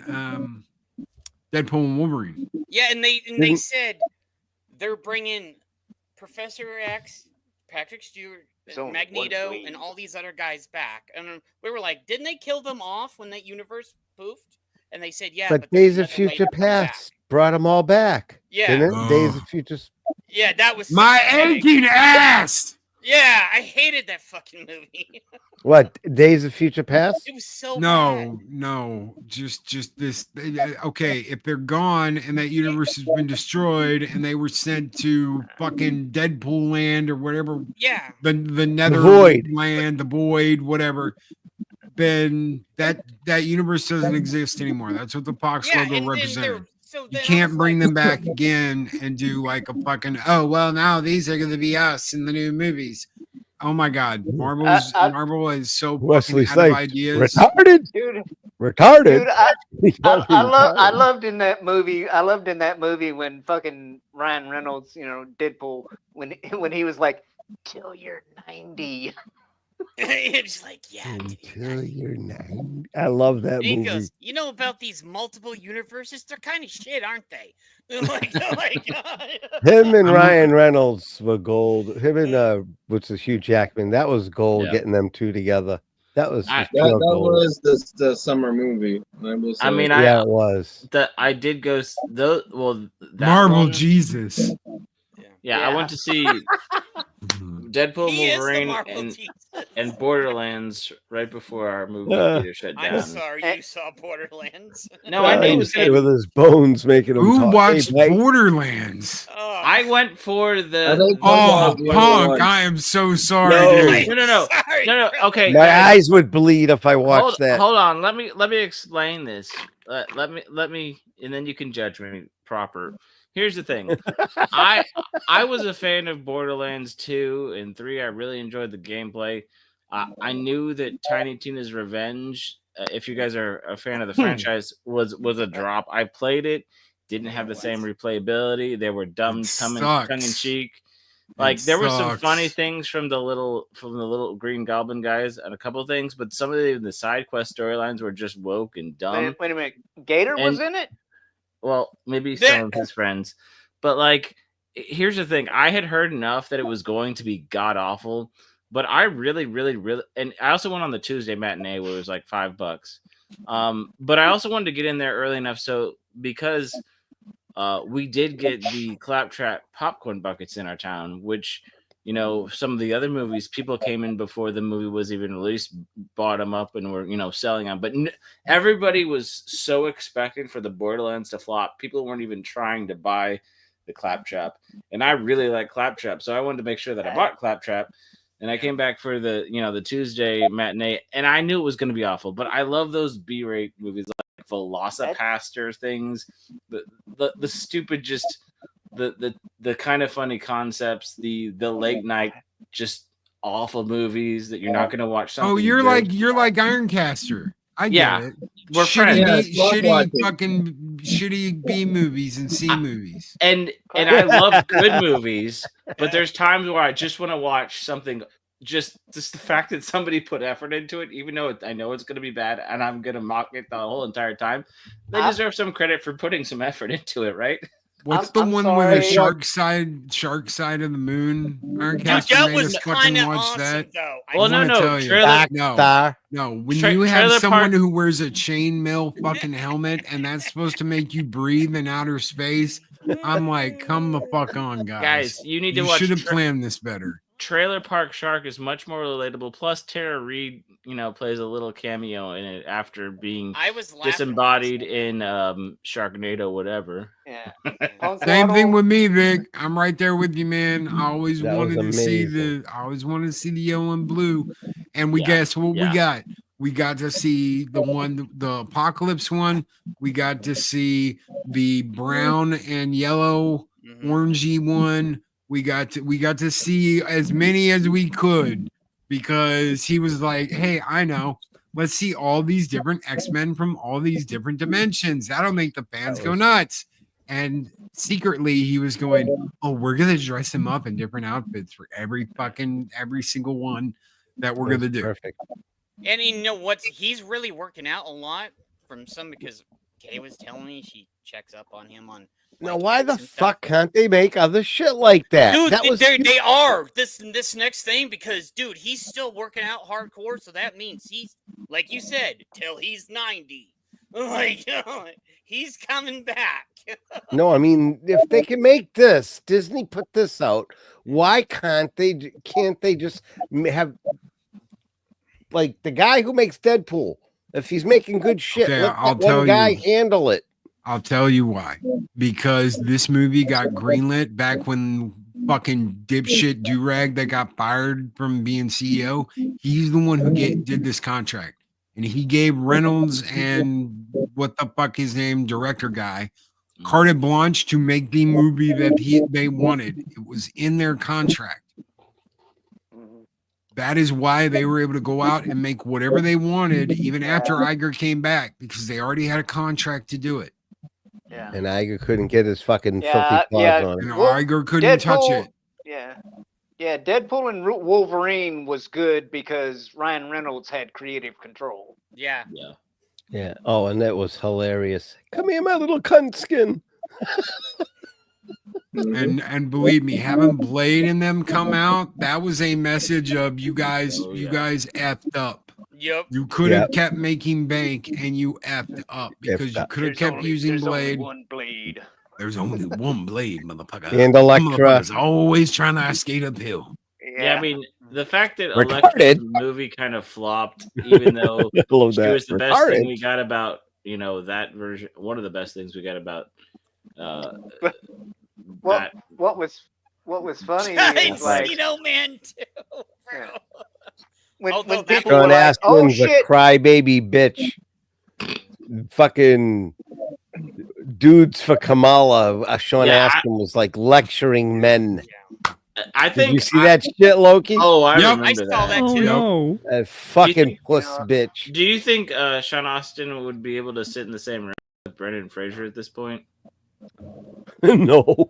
Deadpool and Wolverine. Yeah, and they said they're bringing Professor X, Patrick Stewart, only Magneto, one way. and all these other guys back. And we were like, didn't they kill them off when that universe poofed? And they said, yeah. But there's Days of another way Future to bring them back. Past brought them all back. Yeah. Didn't it? Days of Future. Yeah, that was My such a headache. aching ass. Yeah, I hated that fucking movie. What? Days of Future Past? It was so bad. No, just this. Okay, if they're gone and that universe has been destroyed and they were sent to fucking Deadpool land or whatever, Yeah. the Nether Void land, the void, whatever, then that universe doesn't exist anymore. That's what the Fox Yeah, logo and then represented. so You then I can't was bring like- them back again and do like a fucking now these are going to be us in the new movies. Oh my god, Marvel is so Wesley fucking out of Snipes. ideas. Retarded. Dude, Retarded. dude, He called me I retarded. loved in that movie. I loved in that movie when fucking Ryan Reynolds, Deadpool, when he was like, "Till you're 90." it's like, yeah. Until you're 90. I love that He movie. goes, you know about these multiple universes? They're kind of shit, aren't they? like, Him and Ryan Reynolds were gold. Him and what's the Hugh Jackman? That was gold. Yeah. Getting them two together. That was just That pure gold. was the summer movie. I will say. I mean, Yeah, it was. I did go. That Marvel one- Jesus. Yeah, I went to see Deadpool, He is the Wolverine, Marvel Jesus. and Borderlands right before our movie theater shut down. I'm sorry you saw Borderlands. No, I knew it was gonna with his bones making him Who talk. watched Hey, mate. Borderlands? I went for the. Oh, punk! I am so sorry, dude. No. Okay, My guys, eyes would bleed if I watched that. Hold on. Let me explain this. Let me, and then you can judge me proper. Here's the thing. I was a fan of Borderlands 2 and 3. I really enjoyed the gameplay. I knew that Tiny Tina's Revenge, if you guys are a fan of the franchise, was a drop. I played it, didn't have the same replayability. They were dumb, tongue in cheek. Like there were some funny things from the little Green Goblin guys and a couple of things, but some of the side quest storylines were just woke and dumb. Wait a minute, Gator was in it? Well, maybe some of his friends. But like here's the thing. I had heard enough that it was going to be god awful, but I really and I also went on the Tuesday matinee where it was like $5. But I also wanted to get in there early enough so because we did get the Claptrap popcorn buckets in our town, which some of the other movies, people came in before the movie was even released, bought them up and were, selling them. But everybody was so expectant for the Borderlands to flop. People weren't even trying to buy the Claptrap. And I really like Claptrap. So I wanted to make sure that I bought Claptrap. And I came back for the Tuesday matinee, and I knew it was going to be awful. But I love those B-rate movies like Velocipaster things, the stupid just the kind of funny concepts, the late night just awful movies that you're not going to watch. Oh, you're like Ironcaster. I get it. We're friends. Shitty B movies and C movies. And I love good movies, but there's times where I just want to watch something. Just the fact that somebody put effort into it, even though I know it's going to be bad, and I'm going to mock it the whole entire time. They deserve some credit for putting some effort into it, right? What's the I'm one with the sorry. shark side of the moon? Dude, Ironcaster that made was us fucking kind of watch awesome, that. though. Well, I want to tell you, no. When you have Trailer someone Park- who wears a chainmail fucking helmet and that's supposed to make you breathe in outer space, I'm like, come the fuck on, guys. Guys, you need to watch should have planned this better. Trailer Park Shark is much more relatable. Plus, Tara Reid, plays a little cameo in it after being I was laughing disembodied in Sharknado, whatever. Yeah. Same thing with me, Vic. I'm right there with you, man. I always That was wanted to see amazing. the yellow and blue. And we guess what we got? We got to see the apocalypse one. We got to see the brown and yellow orangey one. We got to see as many as we could because he was like, hey, I know. Let's see all these different X-Men from all these different dimensions. That'll make the fans go nuts. And secretly he was going, oh, we're gonna dress him up in different outfits for every single one that we're gonna do. Perfect. And you know what? He's really working out a lot because Kay was telling me she checks up on him on. Now, why the fuck can't they make other shit like that? Dude, that was they are this next thing because dude, he's still working out hardcore, so that means he's like you said till he's 90. Like he's coming back. No, I mean, if they can make this, Disney put this out. Why can't they just have like the guy who makes Deadpool? If he's making good shit, Okay, let I'll that one tell guy you. handle it. I'll tell you why. Because this movie got greenlit back when fucking dipshit Durag that got fired from being CEO, he's the one who did this contract. And he gave Reynolds and what the fuck his name, director guy, carte blanche to make the movie that they wanted. It was in their contract. That is why they were able to go out and make whatever they wanted, even after Iger came back, because they already had a contract to do it. Yeah. And Iger couldn't get his fucking filthy claws on it. And Iger couldn't touch it. Yeah. Yeah, Deadpool and Wolverine was good because Ryan Reynolds had creative control. Yeah. Yeah. Yeah. Oh, and that was hilarious. Come here, my little cunt skin. And believe me, having Blade and them come out, that was a message of you guys effed up. Yep. You could have kept making bank and you effed up because you could have kept using Blade. One Blade. There's only one Blade, motherfucker. And Elektra. Motherfucker's always trying to skate uphill. Yeah, I mean, the fact that Retarded. Electra's movie kind of flopped, even though she was the best thing we got about, that version. One of the best things we got about what was funny is like Man too. When Although people Sean were like, "Oh Astin's a shit," crybaby bitch. Fucking dudes for Kamala. Sean Astin was like lecturing men. I think. Did you see that shit, Loki? Oh, I remember I saw that too. No. A fucking puss bitch. Do you think Sean Astin would be able to sit in the same room with Brendan Fraser at this point? No.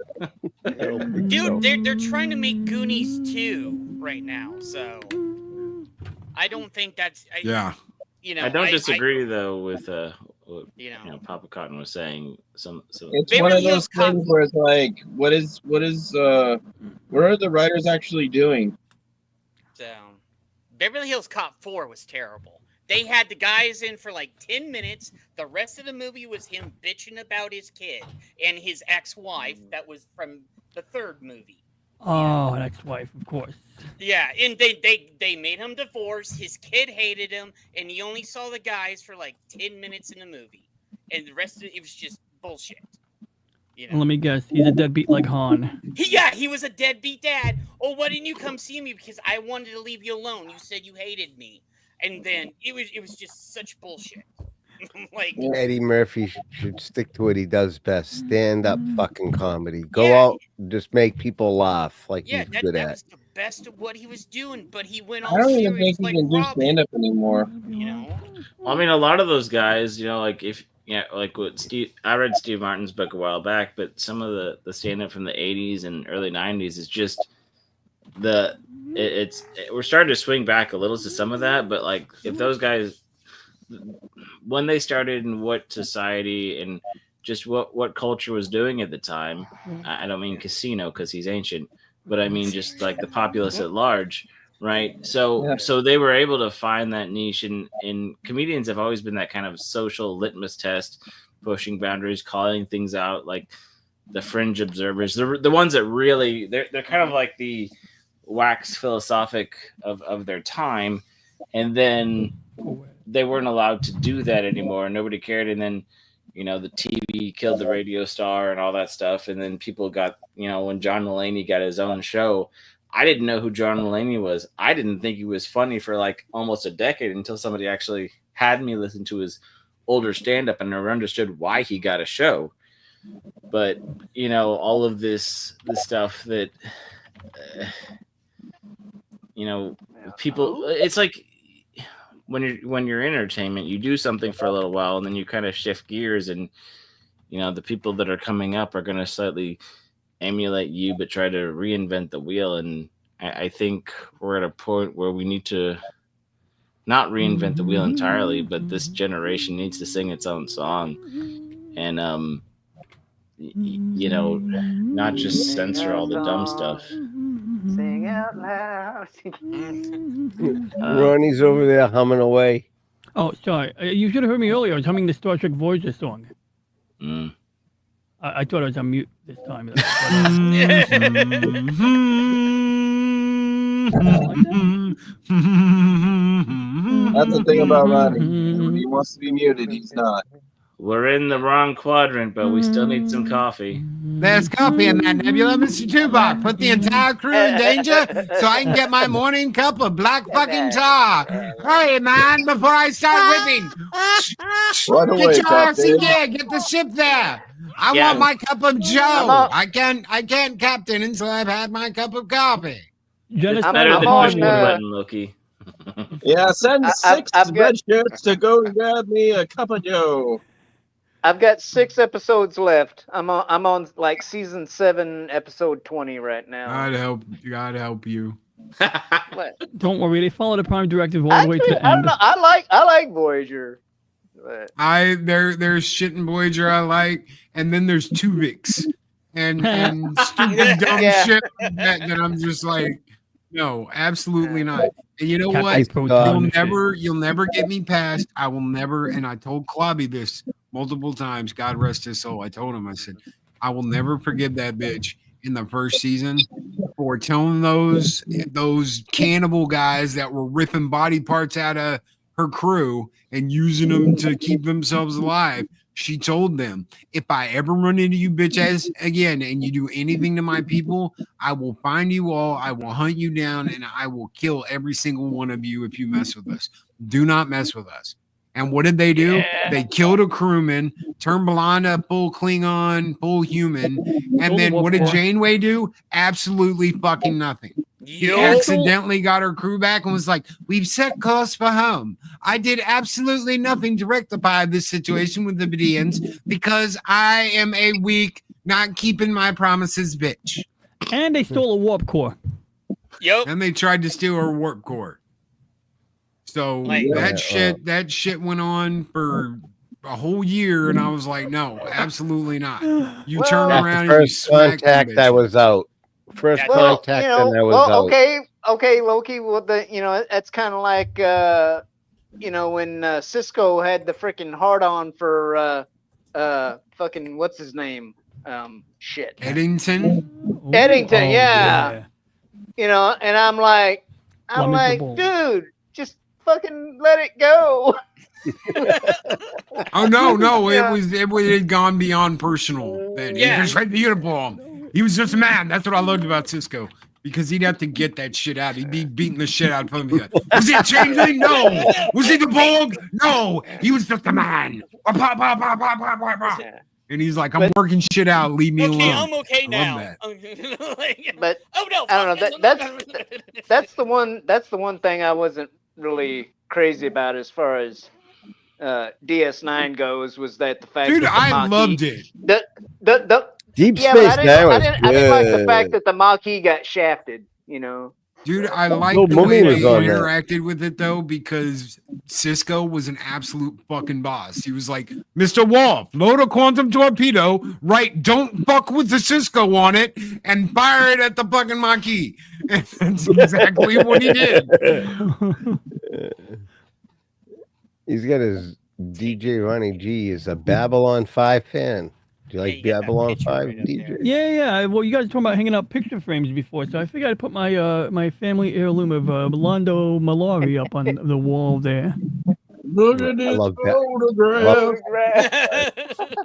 Dude, they're trying to make Goonies 2 right now, so I don't think that's I don't disagree though with what Papa Cotton was saying. It's one of those things where it's like, what are the writers actually doing? So Beverly Hills Cop 4 was terrible. They had the guys in for like 10 minutes. The rest of the movie was him bitching about his kid and his ex-wife that was from the third movie. Oh, an ex-wife, of course. Yeah, and they made him divorce. His kid hated him, and he only saw the guys for like 10 minutes in the movie. And the rest of it was just bullshit. Let me guess. He's a deadbeat like Han. He was a deadbeat dad. Oh, why didn't you come see me? Because I wanted to leave you alone. You said you hated me. And then it was just such bullshit. Like Eddie Murphy should stick to what he does best. Stand up fucking comedy. Go out, just make people laugh like he's good that at. was the best of what he was doing, but he went I all don't even serious think he like can do Robin. stand up anymore. I mean, a lot of those guys, like what I read Steve Martin's book a while back, but some of the stand up from the 80s and early 90s is just we're starting to swing back a little to some of that, but like if those guys when they started in What Society and just what culture was doing at the time. I don't mean Casino because he's ancient, but I mean just like the populace at large, right? So they were able to find that niche, and comedians have always been that kind of social litmus test, pushing boundaries, calling things out, like the fringe observers, the ones that really they're kind of like the wax philosophic of their time, and then they weren't allowed to do that anymore. Nobody cared, and then the TV killed the radio star and all that stuff, and then people got when John Mulaney got his own show. I didn't know who John Mulaney was. I didn't think he was funny for like almost a decade until somebody actually had me listen to his older stand-up and never understood why he got a show. But all of this stuff that people, it's like when you're in entertainment, you do something for a little while and then you kind of shift gears, and the people that are coming up are going to slightly emulate you but try to reinvent the wheel. And I think we're at a point where we need to not reinvent the wheel entirely, but this generation needs to sing its own song, and not just censor all the dumb stuff. Sing out loud. Ronnie's over there humming away. Oh, sorry. You should have heard me earlier. I was humming the Star Trek Voyager song. I thought I was on mute this time. That's the thing about Ronnie. When he wants to be muted, he's not. We're in the wrong quadrant, but we still need some coffee. There's coffee in that nebula, Mr. Tupac. Put the entire crew in danger so I can get my morning cup of black fucking tar. Hurry, man, before I start whipping. Get your ass in gear. Get the ship there. I want my cup of Joe. I can't captain until I've had my cup of coffee. It's better than pushing the button, Loki. Yeah, send six red shirts to go grab me a cup of Joe. I've got 6 episodes left. I'm on like season 7, episode 20 right now. God help you. Don't worry, they follow the Prime Directive all the way to the end. I like Voyager. But... there's shit in Voyager I like, and then there's Tuvix and stupid dumb shit that I'm just like, no, absolutely not. And you know what? You'll never get me past. I will never. And I told Klobby this multiple times. God rest his soul. I told him. I said, I will never forgive that bitch in the first season for telling those cannibal guys that were ripping body parts out of her crew and using them to keep themselves alive. She told them, if I ever run into you bitches again and you do anything to my people, I will find you all, I will hunt you down, and I will kill every single one of you if you mess with us. Do not mess with us. And what did they do? Yeah. They killed a crewman, turned Blonda full Klingon, full human. And then what did Janeway do? Absolutely fucking nothing. He accidentally got her crew back and was like, we've set course for home. I did absolutely nothing to rectify this situation with the Bedians because I am a weak, not keeping my promises bitch. And they stole a warp core. Yep. And they tried to steal her warp core. So that shit went on for a whole year, and I was like, no, absolutely not. You turn around and you smack contact I was out. First contact, and I was out. Okay, Loki. Well, that's kind of like when Cisco had the freaking hard on for fucking what's his name? Shit. Eddington. Eddington, yeah. And I'm like, dude, just fucking let it go. Oh no, it had gone beyond personal. Then he just read the uniform. He was just a man. That's what I loved about Cisco. Because he'd have to get that shit out. He'd be beating the shit out of him. Was he a changeling? No. Was he the Borg? No. He was just a man. And he's like, I'm working shit out. Leave me alone. I'm okay now. But oh no, I don't know. That's the one. That's the one thing I wasn't really crazy about as far as DS9 goes. Was that the fact? Dude, that I loved it. Deep Space Nine was I didn't like the fact that the Maquis got shafted. Dude, I like Bill the way Mummy they was on that. interacted with it though, because Cisco was an absolute fucking boss. He was like, Mr. Wolf, load a quantum torpedo, right? Don't fuck with the Cisco on it and fire it at the fucking Maquis. And that's exactly what he did. He's got his DJ Ronnie G is a Babylon 5 fan. Do you like Babylon 5, DJ? Yeah. Well, you guys were talking about hanging up picture frames before, so I figured I'd put my my family heirloom of Lando Malari up on the wall there. Look at this photograph.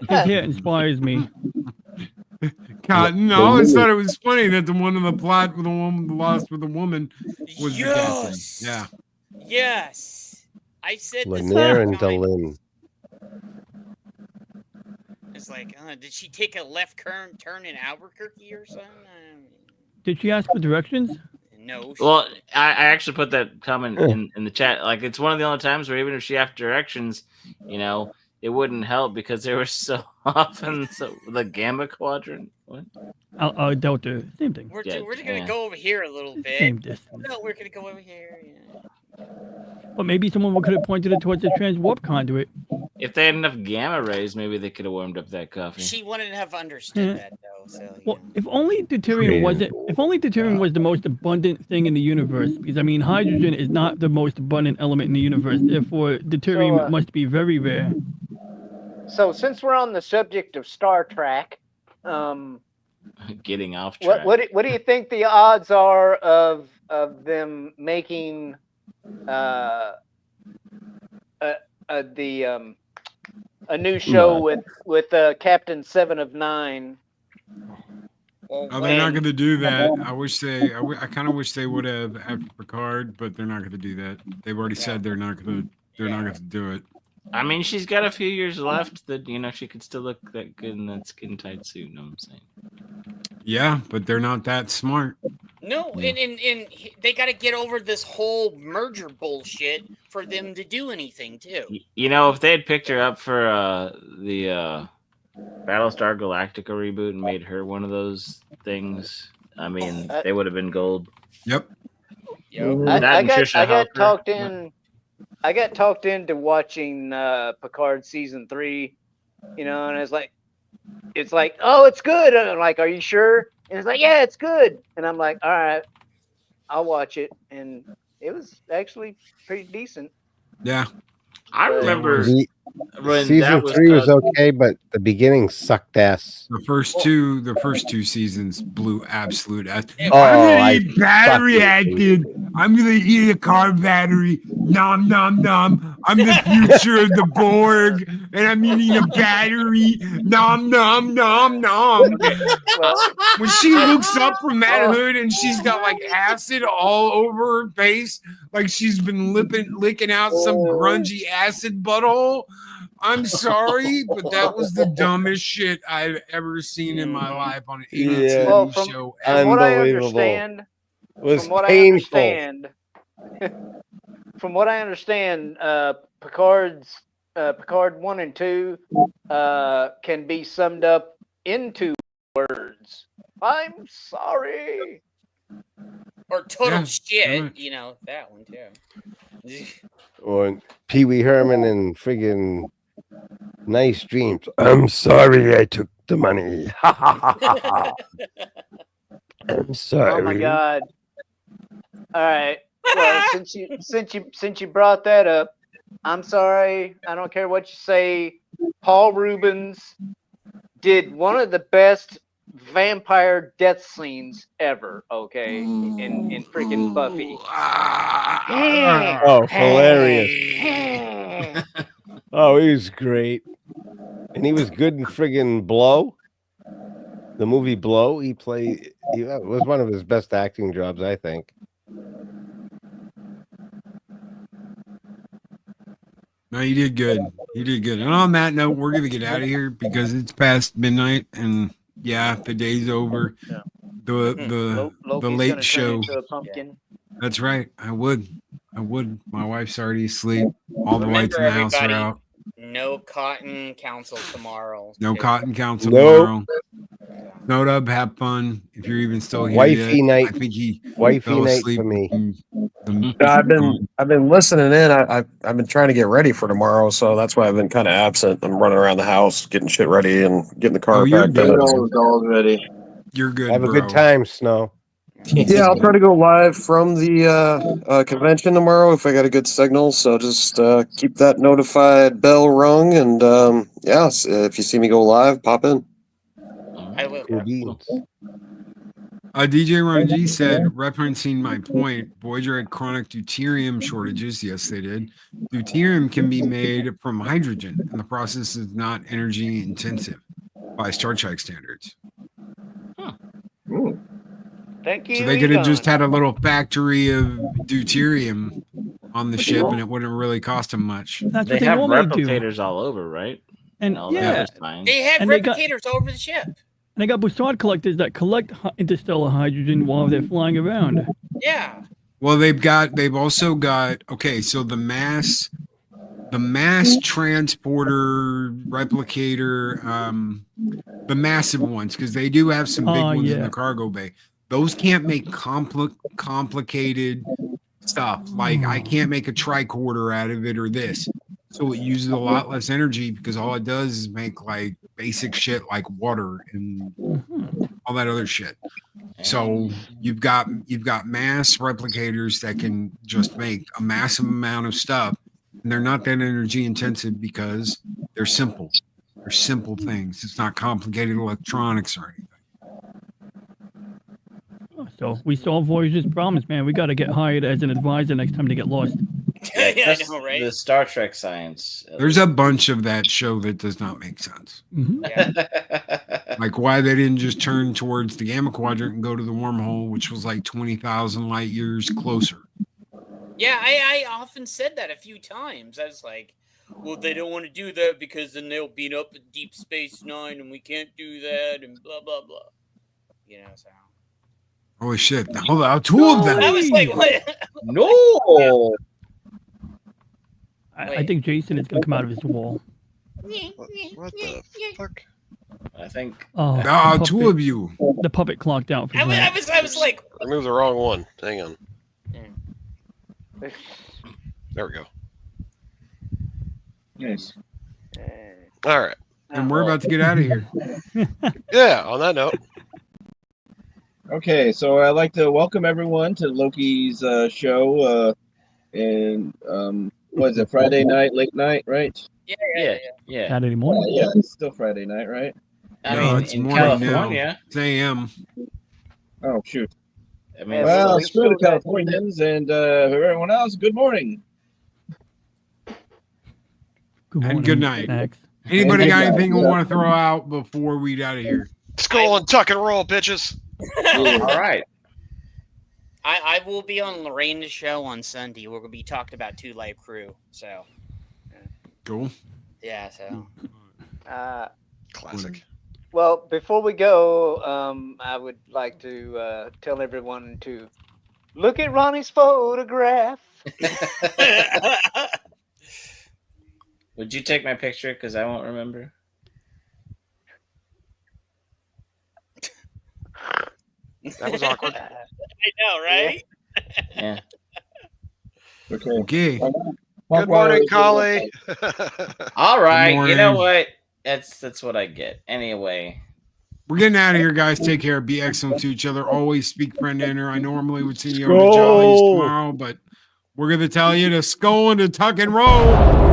His hair inspires me. God, no, I always thought it was funny that the one in the plot with the woman lost with the woman was the captain. Yeah. Yes. I said this Lanier last and time. Delin. It's like, did she take a left turn in Albuquerque or something? Did she ask for directions? No. Well, I actually put that comment in the chat. Like, it's one of the only times where even if she asked directions, you know, it wouldn't help because they were so often the Gamma Quadrant. What? Delta, same thing. We're just gonna go over here a little bit. Same distance. No, we're gonna go over here. Yeah. But maybe someone could have pointed it towards the transwarp conduit. If they had enough gamma rays, maybe they could have warmed up that coffee. She wouldn't have understood that though. So Well, if only deuterium wasn't. If only deuterium was the most abundant thing in the universe, because I mean, hydrogen is not the most abundant element in the universe. Therefore, deuterium must be very rare. So since we're on the subject of Star Trek, Getting off track. what do you think the odds are of them making a new show with Captain 7 of 9? Oh, they're not going to do that. I kind of wish they would have after Picard, but they're not going to do that. They've already said they're not going to do it. I mean, she's got a few years left that, you know, she could still look that good in that skin tight suit. You know what I'm saying? Yeah, but they're not that smart. no, and they got to get over this whole merger bullshit for them to do anything too. You know, if they had picked her up for the Battlestar Galactica reboot and made her one of those things, I mean, they would have been gold. Yep. I got talked into watching Picard season 3, you know, and it's like, oh, it's good. And I'm like, are you sure? And it's like, yeah, it's good. And I'm like, all right, I'll watch it. And it was actually pretty decent. Yeah. I remember when Season 3 was okay, but the beginning sucked ass. The first two seasons blew absolute ass. Oh, I'm gonna eat battery acid. I'm gonna eat a car battery. Nom nom nom. I'm the future of the Borg, and I'm eating a battery. Nom nom nom nom. When she looks up from that hood and she's got like acid all over her face, like she's been licking out some grungy acid butthole. I'm sorry, but that was the dumbest shit I've ever seen in my life on any TV show. From what I understand, from what I understand, Picard 1 and 2 can be summed up into words. I'm sorry. Or total shit, you know, that one too. Or Pee Wee Herman and friggin' Nice Dreams. I'm sorry I took the money. I'm sorry. Oh my god. All right. Well, since you brought that up, I'm sorry. I don't care what you say. Paul Rubens did one of the best vampire death scenes ever. Okay, in freaking Buffy. Oh, hilarious. Oh, he was great. And he was good in friggin' Blow. The movie Blow, it was one of his best acting jobs, I think. No, you did good. You did good. And on that note, we're gonna get out of here because it's past midnight, and the day's over. The late show. That's right. I would. My wife's already asleep. All the lights in the house are out. No cotton council tomorrow. No cotton council tomorrow. Snowdub, have fun. If you're even still here, Wifey yet. night. I think he Wifey fell night asleep for me. I've been listening in. I've been trying to get ready for tomorrow, so that's why I've been kind of absent. I'm running around the house, getting shit ready, and getting the car you're packed good. up. Ready. You're good. Have a bro. good time, Snow. Yeah, I'll try to go live from the convention tomorrow if I got a good signal. So just keep that notified bell rung, and if you see me go live, pop in. I will. Cool beans. DJ Ron G said, referencing my point, Voyager had chronic deuterium shortages. Yes, they did. Deuterium can be made from hydrogen, and the process is not energy intensive by Star Trek standards. Thank you. So they could have just Egon. had a little factory of deuterium on the ship, and it wouldn't really cost them much. That's They what they have normally do. replicators all over, right? And all that yeah, other science. They have And they got- replicators all over the ship. And they got Bussard collectors that collect interstellar hydrogen while they're flying around. Yeah. Well, they've also got, okay, so the mass transporter replicator, the massive ones, because they do have some big ones in the cargo bay. Those can't make complicated stuff. Like I can't make a tricorder out of it or this. So it uses a lot less energy because all it does is make like basic shit like water and all that other shit. So you've got mass replicators that can just make a massive amount of stuff, and they're not that energy intensive because they're simple. They're simple things. It's not complicated electronics or anything. So we solve Voyager's problems, man. We got to get hired as an advisor next time they get lost. Yeah, I That's know, right? The Star Trek science. There's a bunch of that show that does not make sense. Like why they didn't just turn towards the Gamma Quadrant and go to the wormhole, which was like 20,000 light years closer. Yeah, I often said that a few times. I was like, well, they don't want to do that because then they'll beat up Deep Space Nine and we can't do that and blah, blah, blah. You know, so. Holy shit. Hold on. Two of them. I was like, what? No. I think Jason is going to come out of his wall. What the fuck? I think. Oh, two of you. The puppet clocked out for I was like, I moved the wrong one. Hang on. There we go. Nice. All right. And we're about to get out of here. Yeah, on that note. Okay, so I'd like to welcome everyone to Loki's show. What is it, Friday night, late night, right? Yeah. Saturday morning. Yeah, it's still Friday night, right? I No, mean, it's in morning California. It's AM. Oh, shoot. I mean, Well, screw the Californians and everyone else, good morning. And good night. Anybody got anything we want to throw out before we get out of here? Skull and tuck and roll, bitches. All right. I will be on Lorraine's show on Sunday. We're going to be talking about Two Live Crew. So, cool. Yeah, so. Classic. Well, before we go, I would like to tell everyone to look at Ronnie's photograph. Would you take my picture? Because I won't remember. That was awkward. I know, right? Yeah. Okay. Good morning, Collie. All right. Good You know morning. what? That's what I get. Anyway. We're getting out of here, guys. Take care. Be excellent to each other. Always speak friend to enter. I normally would see you on the Jollies tomorrow, but we're going to tell you to skull and to tuck and roll.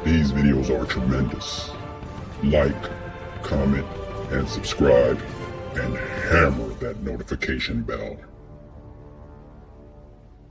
These videos are tremendous. Like, comment, and subscribe, and hammer that notification bell.